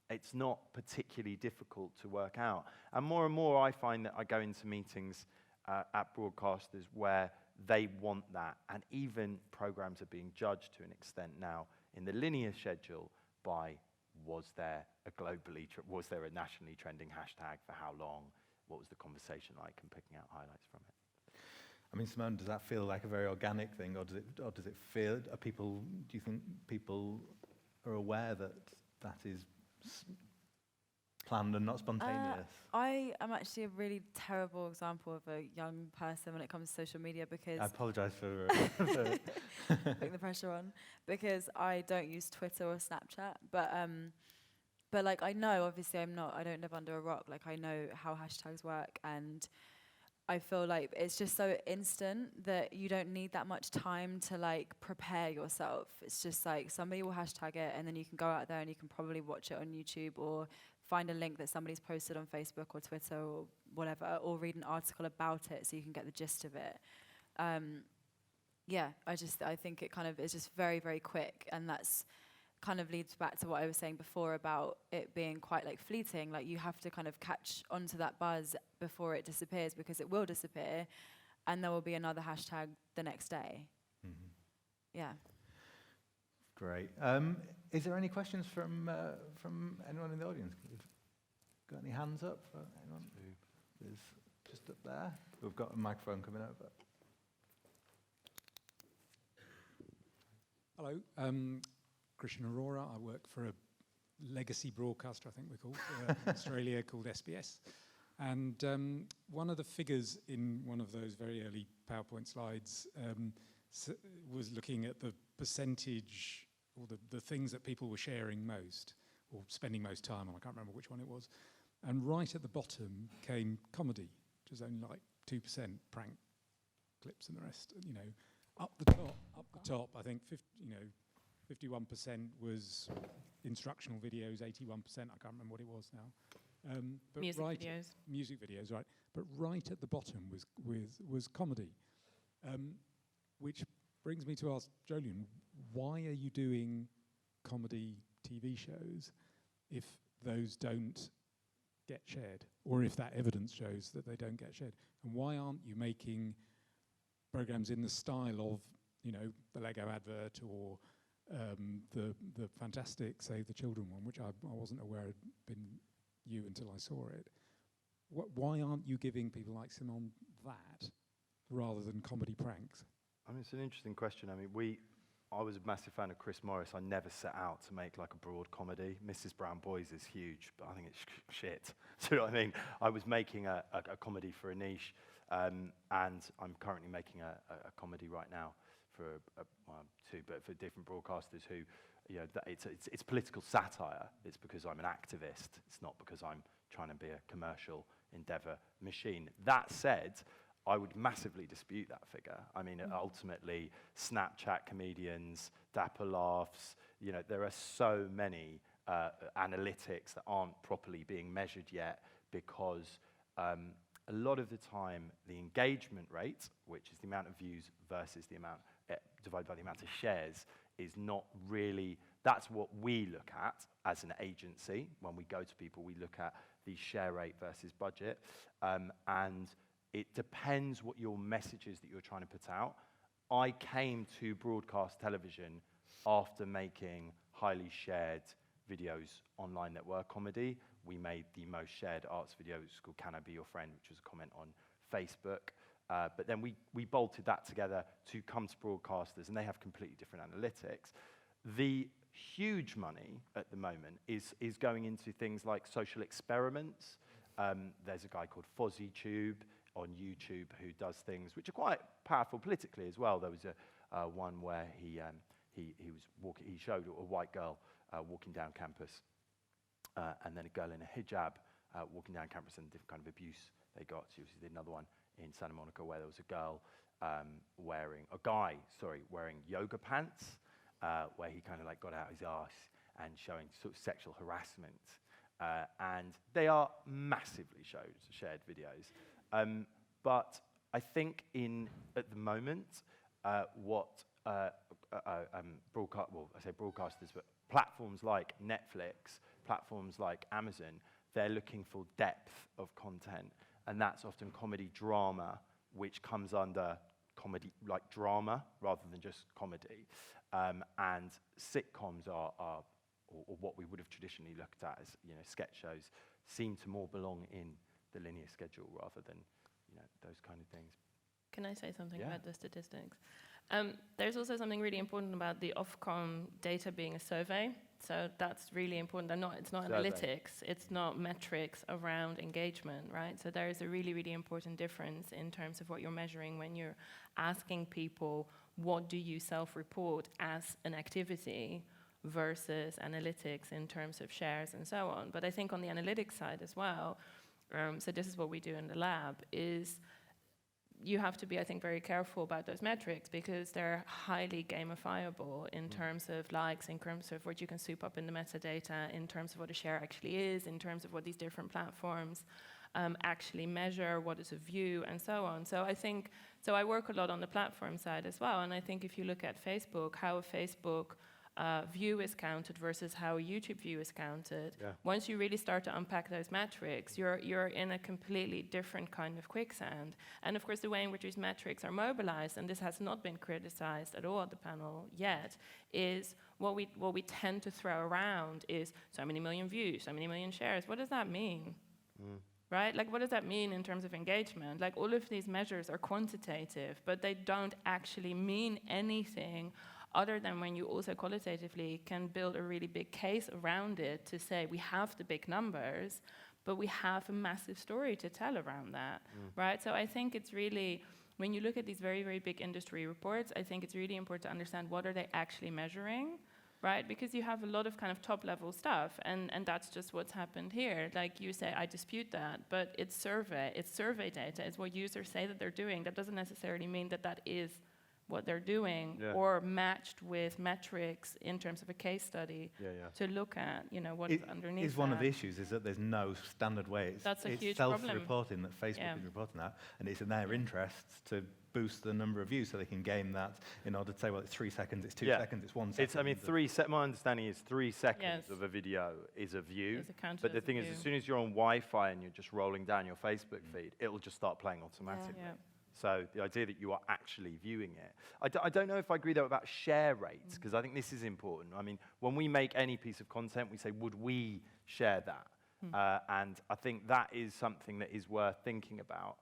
It's not particularly difficult to work out. And more I find that I go into meetings at broadcasters where they want that, and even programs are being judged to an extent now in the linear schedule by was there a nationally trending hashtag for how long, what was the conversation like, and picking out highlights from it. I mean, Simone, does that feel like a very organic thing, or does it feel? Do you think people are aware that that is planned and not spontaneous? I am actually a really terrible example of a young person when it comes to social media, because I apologise for putting the pressure on, because I don't use Twitter or Snapchat, but like I know, obviously I don't live under a rock. Like I know how hashtags work, and I feel like it's just so instant that you don't need that much time to like prepare yourself. It's just like somebody will hashtag it, and then you can go out there and you can probably watch it on YouTube, or find a link that somebody's posted on Facebook or Twitter or whatever, or read an article about it so you can get the gist of it. I think it kind of is just very, very quick, and that's kind of leads back to what I was saying before about it being quite like fleeting. Like you have to kind of catch onto that buzz before it disappears, because it will disappear, and there will be another hashtag the next day. Mm-hmm. Yeah. Great. Is there any questions from anyone in the audience? Got any hands up for anyone? There's just up there. We've got a microphone coming over. Hello, Christian Aurora. I work for a legacy broadcaster, I think we're called, in Australia, called SBS. And one of the figures in one of those very early PowerPoint slides was looking at the percentage, or the things that people were sharing most, or spending most time on. I can't remember which one it was. And right at the bottom came comedy, which was only like 2%, prank clips, and the rest, up the top, I think 51% was instructional videos, 81%, I can't remember what it was now. But Music right videos. Music videos, right. But right at the bottom was comedy, which brings me to ask Jolyon, why are you doing comedy TV shows if those don't get shared, or if that evidence shows that they don't get shared? And why aren't you making programs in the style of, the Lego advert, or the fantastic Save the Children one, which I wasn't aware had been you until I saw it? Why aren't you giving people like Simone that, rather than comedy pranks? I mean, it's an interesting question. I mean, I was a massive fan of Chris Morris. I never set out to make like a broad comedy. Mrs. Brown Boys is huge, but I think it's shit. Do you know what I mean? I was making a comedy for a niche, and I'm currently making a comedy right now for two, but for different broadcasters who, it's political satire. It's because I'm an activist. It's not because I'm trying to be a commercial endeavor machine. That said, I would massively dispute that figure. I mean, ultimately, Snapchat comedians, Dapper Laughs, there are so many analytics that aren't properly being measured yet, because a lot of the time, the engagement rate, which is the amount of views versus the amount divided by the amount of shares, is not really, that's what we look at as an agency. When we go to people, we look at the share rate versus budget, and it depends what your message is that you're trying to put out. I came to broadcast television after making highly shared videos online that were comedy. We made the most shared arts video, which was called Can I Be Your Friend, which was a comment on Facebook. But then we bolted that together to come to broadcasters, and they have completely different analytics. The huge money at the moment is going into things like social experiments. There's a guy called FozzyTube on YouTube who does things which are quite powerful politically as well. There was a one where he showed a white girl walking down campus, and then a girl in a hijab walking down campus, and different kind of abuse they got. She did another one in Santa Monica where there was a girl wearing yoga pants, where he kind of like got out his arse and showing sort of sexual harassment. And they are massively shared videos. But I think at the moment, broadcasters, but platforms like Netflix, platforms like Amazon, they're looking for depth of content. And that's often comedy drama, which comes under comedy like drama rather than just comedy. And sitcoms are or what we would have traditionally looked at as sketch shows, seem to more belong in the linear schedule rather than those kind of things. Can I say something Yeah. about the statistics? There's also something really important about the Ofcom data being a survey. So that's really important. It's not Survey. analytics, it's not metrics around engagement, right? So there is a really, really important difference in terms of what you're measuring when you're asking people, what do you self-report as an activity versus analytics in terms of shares and so on. But I think on the analytics side as well, so this is what we do in the lab, is you have to be, I think, very careful about those metrics because they're highly gamifiable in terms of likes, in terms of what you can soup up in the metadata, in terms of what a share actually is, in terms of what these different platforms actually measure, what is a view, and so on. So I work a lot on the platform side as well, and I think if you look at Facebook, how a Facebook view is counted versus how a YouTube view is counted. Yeah. Once you really start to unpack those metrics, you're in a completely different kind of quicksand. And of course, the way in which these metrics are mobilized, and this has not been criticized at all at the panel yet, is what we tend to throw around is so many million views, so many million shares. What does that mean? Right? Like, what does that mean in terms of engagement? Like, all of these measures are quantitative, but they don't actually mean anything other than when you also qualitatively can build a really big case around it to say we have the big numbers, but we have a massive story to tell around that, right? So I think it's really, when you look at these very, very big industry reports, I think it's really important to understand what are they actually measuring, right? Because you have a lot of kind of top-level stuff, and that's just what's happened here. Like you say, I dispute that, but it's survey data, it's what users say that they're doing. That doesn't necessarily mean that that is what they're doing, or matched with metrics in terms of a case study to look at, what is underneath is one of the issues is that there's no standard way. That's a it's huge problem. self-reporting that Facebook is reporting that, and it's in their interests to boost the number of views so they can game that in order to say, well, it's 3 seconds, it's 2 seconds, it's 1 second. My understanding is 3 seconds of a video is a view. But the thing is, as soon as you're on Wi-Fi and you're just rolling down your Facebook feed, it'll just start playing automatically. Yeah. So the idea that you are actually viewing it. I don't know if I agree, though, about share rates, because I think this is important. I mean, when we make any piece of content, we say, would we share that? And I think that is something that is worth thinking about.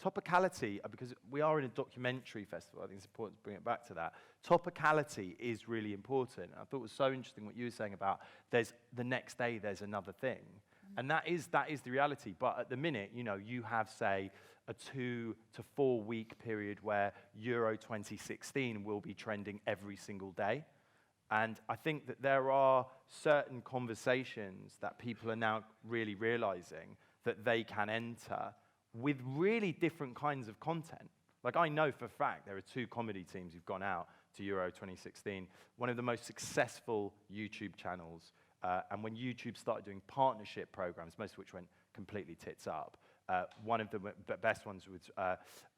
Topicality, because we are in a documentary festival, I think it's important to bring it back to that. Topicality is really important. I thought it was so interesting what you were saying about the next day there's another thing. And that is the reality. But at the minute, you have, say, a 2 to 4 week period where Euro 2016 will be trending every single day. And I think that there are certain conversations that people are now really realizing that they can enter with really different kinds of content. Like, I know for a fact there are 2 comedy teams who've gone out to Euro 2016, one of the most successful YouTube channels. And when YouTube started doing partnership programs, most of which went completely tits up, one of the best ones was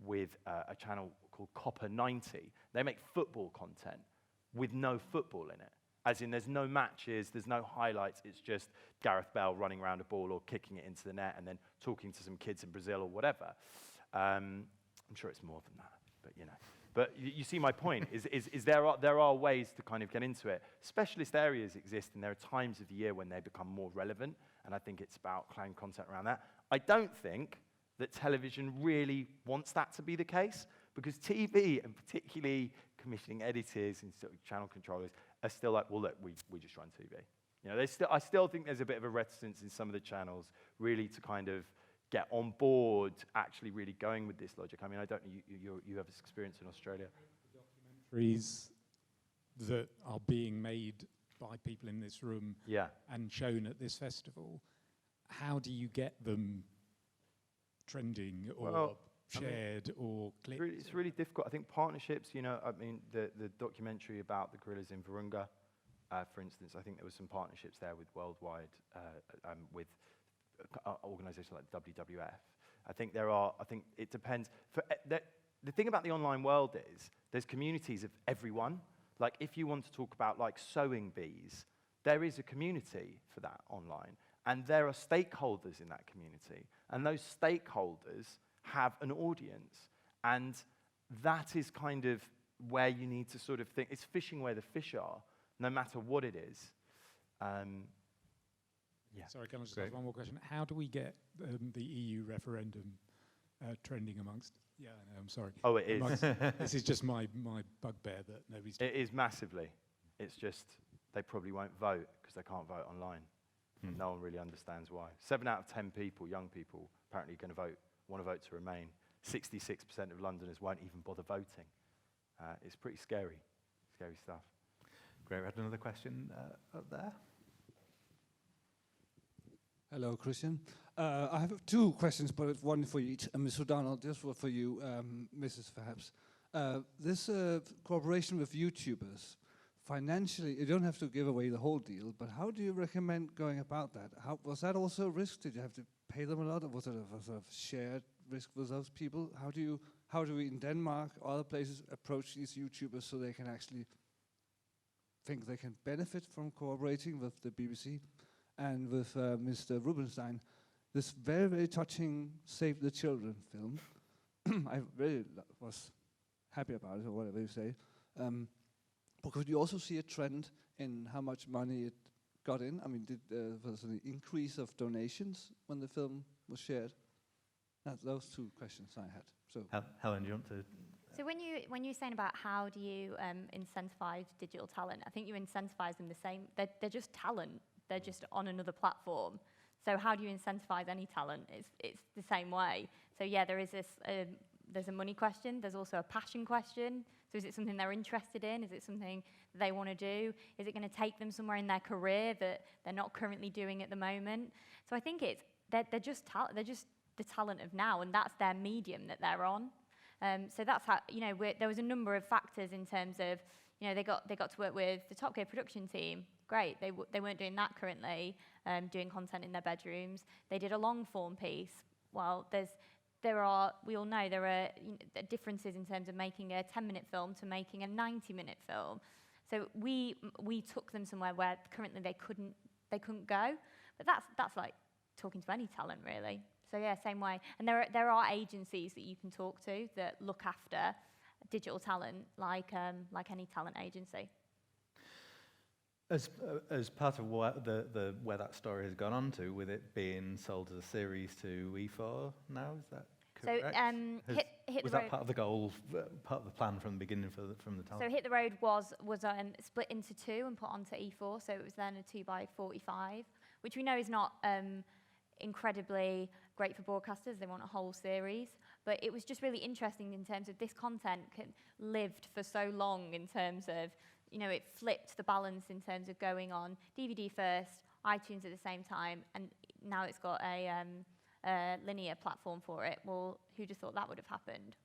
with a channel called Copper 90. They make football content with no football in it. As in, there's no matches, there's no highlights, it's just Gareth Bale running around a ball or kicking it into the net and then talking to some kids in Brazil or whatever. I'm sure it's more than that, but But you see my point, is there are ways to kind of get into it. Specialist areas exist, and there are times of the year when they become more relevant, and I think it's about creating content around that. I don't think that television really wants that to be the case, because TV, and particularly commissioning editors and sort of channel controllers, are still like, well, look, we just run TV. I still think there's a bit of a reticence in some of the channels really to kind of get on board actually really going with this logic. I mean, I don't know, you have this experience in Australia. Documentaries that are being made by people in this room and shown at this festival, how do you get them trending or Well, shared or clicked? It's really difficult. I think partnerships, you know, I mean, the documentary about the gorillas in Virunga, for instance, I think there was some partnerships there with worldwide, with organisations like WWF. I think it depends. The thing about the online world is there's communities of everyone. Like if you want to talk about like sewing bees, there is a community for that online. And there are stakeholders in that community. And those stakeholders have an audience. And that is kind of where you need to sort of think. It's fishing where the fish are, no matter what it is. Yeah. Sorry, can I just ask one more question? How do we get the EU referendum trending amongst... Yeah, I know, I'm sorry. Oh, it is. This is just my bugbear that nobody's... It is massively. It's just they probably won't vote because they can't vote online. No one really understands why. 7 out of 10 people, young people, apparently want to vote to remain. 66% of Londoners won't even bother voting. It's pretty scary stuff. Great, we had another question up there. Hello, Christian. I have 2 questions, but one for each. Ms. O'Donnell, this for you, Mrs. perhaps. This cooperation with YouTubers, financially, you don't have to give away the whole deal, but how do you recommend going about that? Was that also a risk? Did you have to pay them a lot, or was it a sort of shared risk with those people? How do we in Denmark or other places approach these YouTubers so they can actually think they can benefit from cooperating with the BBC? And with Mr. Rubenstein, this very, very touching Save the Children film. I really was happy about it, or whatever you say. But could you also see a trend in how much money it got in? I mean, was there an increase of donations when the film was shared? Those 2 questions I had. So, Helen, do you want to... So when you're saying about how do you incentivize digital talent, I think you incentivize them the same. They're just talent. They're just on another platform. So how do you incentivize any talent? It's the same way. So yeah, there is this. There's a money question. There's also a passion question. So is it something they're interested in? Is it something they want to do? Is it going to take them somewhere in their career that they're not currently doing at the moment? So I think they're just the talent of now, and that's their medium that they're on. So that's how, you know, there was a number of factors in terms of, you know, they got to work with the Top Gear production team. Great, they weren't doing that currently, doing content in their bedrooms. They did a long form piece. Well, we all know there are differences in terms of making a 10-minute film to making a 90-minute film. So we took them somewhere where currently they couldn't go. But that's like talking to any talent, really. So yeah, same way. And there are agencies that you can talk to that look after digital talent, like any talent agency. As part of where that story has gone on to, with it being sold as a series to E4 now, is that correct? So was that part of the goal, part of the plan from the beginning from the talent? So Hit the Road was split into 2 and put onto E4, so it was then a 2x45, which we know is not incredibly great for broadcasters. They want a whole series. But it was just really interesting in terms of this content lived for so long in terms of, you know, it flipped the balance in terms of going on DVD first, iTunes at the same time, and now it's got a linear platform for it. Well, who just thought that would have happened?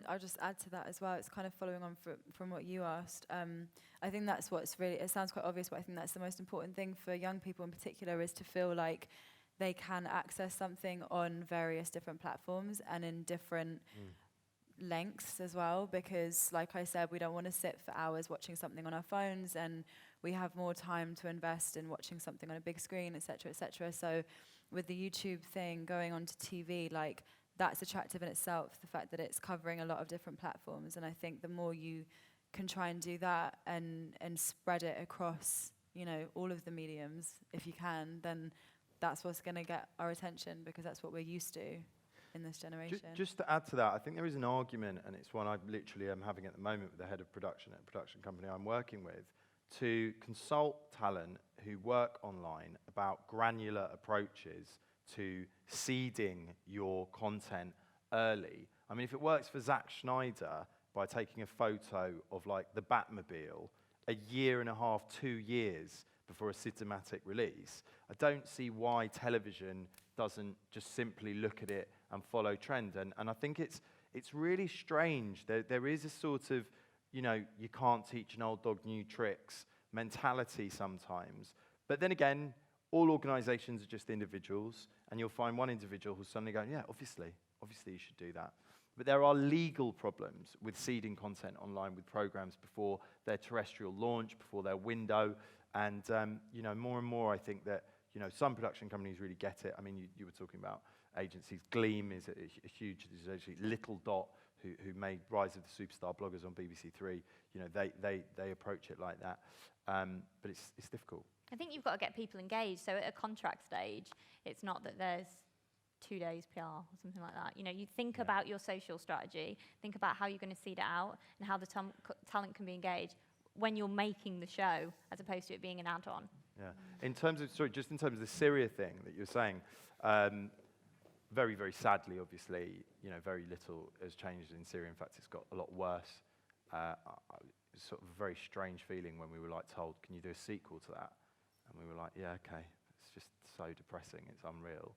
I'll just add to that as well. It's kind of following on from what you asked. I think that's what's really, it sounds quite obvious, but I think that's the most important thing for young people in particular, is to feel like they can access something on various different platforms and in different lengths as well, because like I said, we don't want to sit for hours watching something on our phones, and we have more time to invest in watching something on a big screen, etc., etc. So with the YouTube thing going onto TV, like, that's attractive in itself, the fact that it's covering a lot of different platforms. And I think the more you can try and do that and spread it across, you know, all of the mediums, if you can, then that's what's going to get our attention, because that's what we're used to in this generation. Just to add to that, I think there is an argument, and it's one I literally am having at the moment with the head of production at a production company I'm working with, to consult talent who work online about granular approaches to seeding your content early. I mean, if it works for Zack Snyder by taking a photo of like the Batmobile a year and a half, 2 years before a cinematic release, I don't see why television doesn't just simply look at it and follow trend. And I think it's really strange. There is a sort of, you know, you can't teach an old dog new tricks mentality sometimes. But then again, all organizations are just individuals, and you'll find one individual who's suddenly going, yeah, obviously you should do that. But there are legal problems with seeding content online with programs before their terrestrial launch, before their window. And, you know, more and more I think that, you know, some production companies really get it. I mean, you were talking about agencies. Gleam is a huge, is actually Little Dot, who made Rise of the Superstar bloggers on BBC Three. You know, they approach it like that. But it's difficult. I think you've got to get people engaged. So at a contract stage, it's not that there's 2 days PR or something like that. You know, you think about your social strategy, think about how you're going to seed it out and how the talent can be engaged when you're making the show, as opposed to it being an add-on. Yeah. In terms of, just in terms of the Syria thing that you're saying, very, very sadly, obviously, you know, very little has changed in Syria. In fact, it's got a lot worse. Sort of a very strange feeling when we were like told, can you do a sequel to that? And we were like, yeah, okay. It's just so depressing. It's unreal.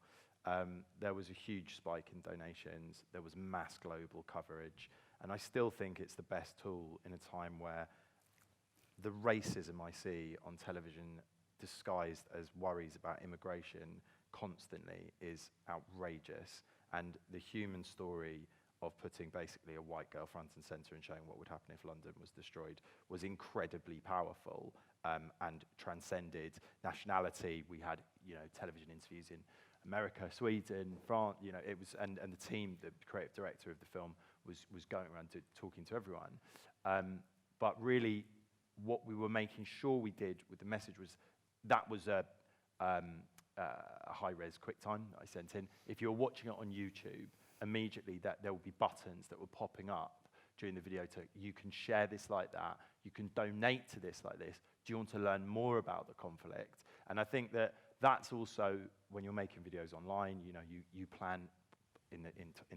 There was a huge spike in donations. There was mass global coverage. And I still think it's the best tool in a time where the racism I see on television disguised as worries about immigration constantly is outrageous. And the human story of putting basically a white girl front and center and showing what would happen if London was destroyed was incredibly powerful and transcended nationality. We had, you know, television interviews in America, Sweden, France, you know, it was, and the team, the creative director of the film was going around talking to everyone. But really, what we were making sure we did with the message was that was a high-res QuickTime that I sent in. If you're watching it on YouTube, immediately there will be buttons that were popping up during the video to, you can share this like that, you can donate to this like this, do you want to learn more about the conflict? And I think that that's also, when you're making videos online, you know, you plan in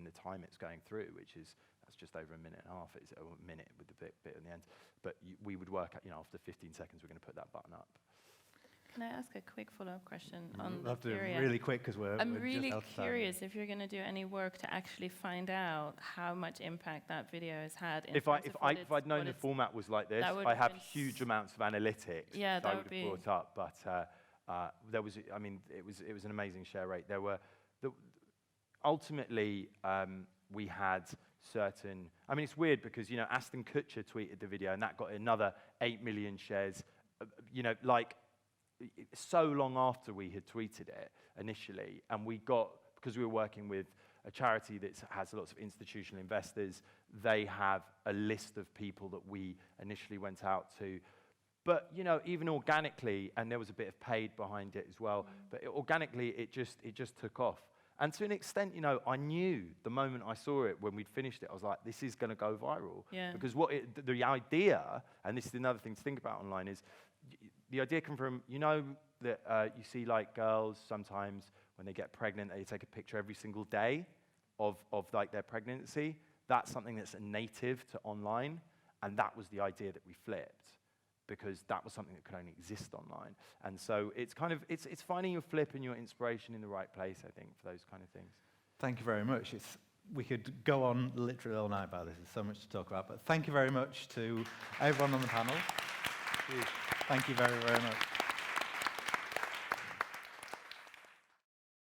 the time it's going through, which is, that's just over a minute and a half, it's a minute with the bit in the end. But we would work out, you know, after 15 seconds, we're going to put that button up. Can I ask a quick follow-up question on We'll have to do Syria? it really quick because I'm we're really just out of time. curious if you're going to do any work to actually find out how much impact that video has had. If I'd known the format was like this, I have huge amounts of analytics that I would have brought up. But there was, I mean, it was an amazing share rate. There were, ultimately, we had certain, I mean, it's weird because, you know, Aston Kutcher tweeted the video and that got another 8 million shares, you know, like, so long after we had tweeted it initially, and we got, because we were working with a charity that has lots of institutional investors, they have a list of people that we initially went out to. But, you know, even organically, and there was a bit of paid behind it as well, but organically it just took off. And to an extent, you know, I knew the moment I saw it, when we'd finished it, I was like, this is going to go viral. Yeah. Because the idea, and this is another thing to think about online, is the idea comes from, you know, that you see like girls sometimes when they get pregnant, they take a picture every single day of like their pregnancy. That's something that's native to online, and that was the idea that we flipped, because that was something that could only exist online. And so it's kind of, it's finding your flip and your inspiration in the right place, I think, for those kind of things. Thank you very much. We could go on literally all night about this. There's so much to talk about. But thank you very much to everyone on the panel. Thank you very, very much.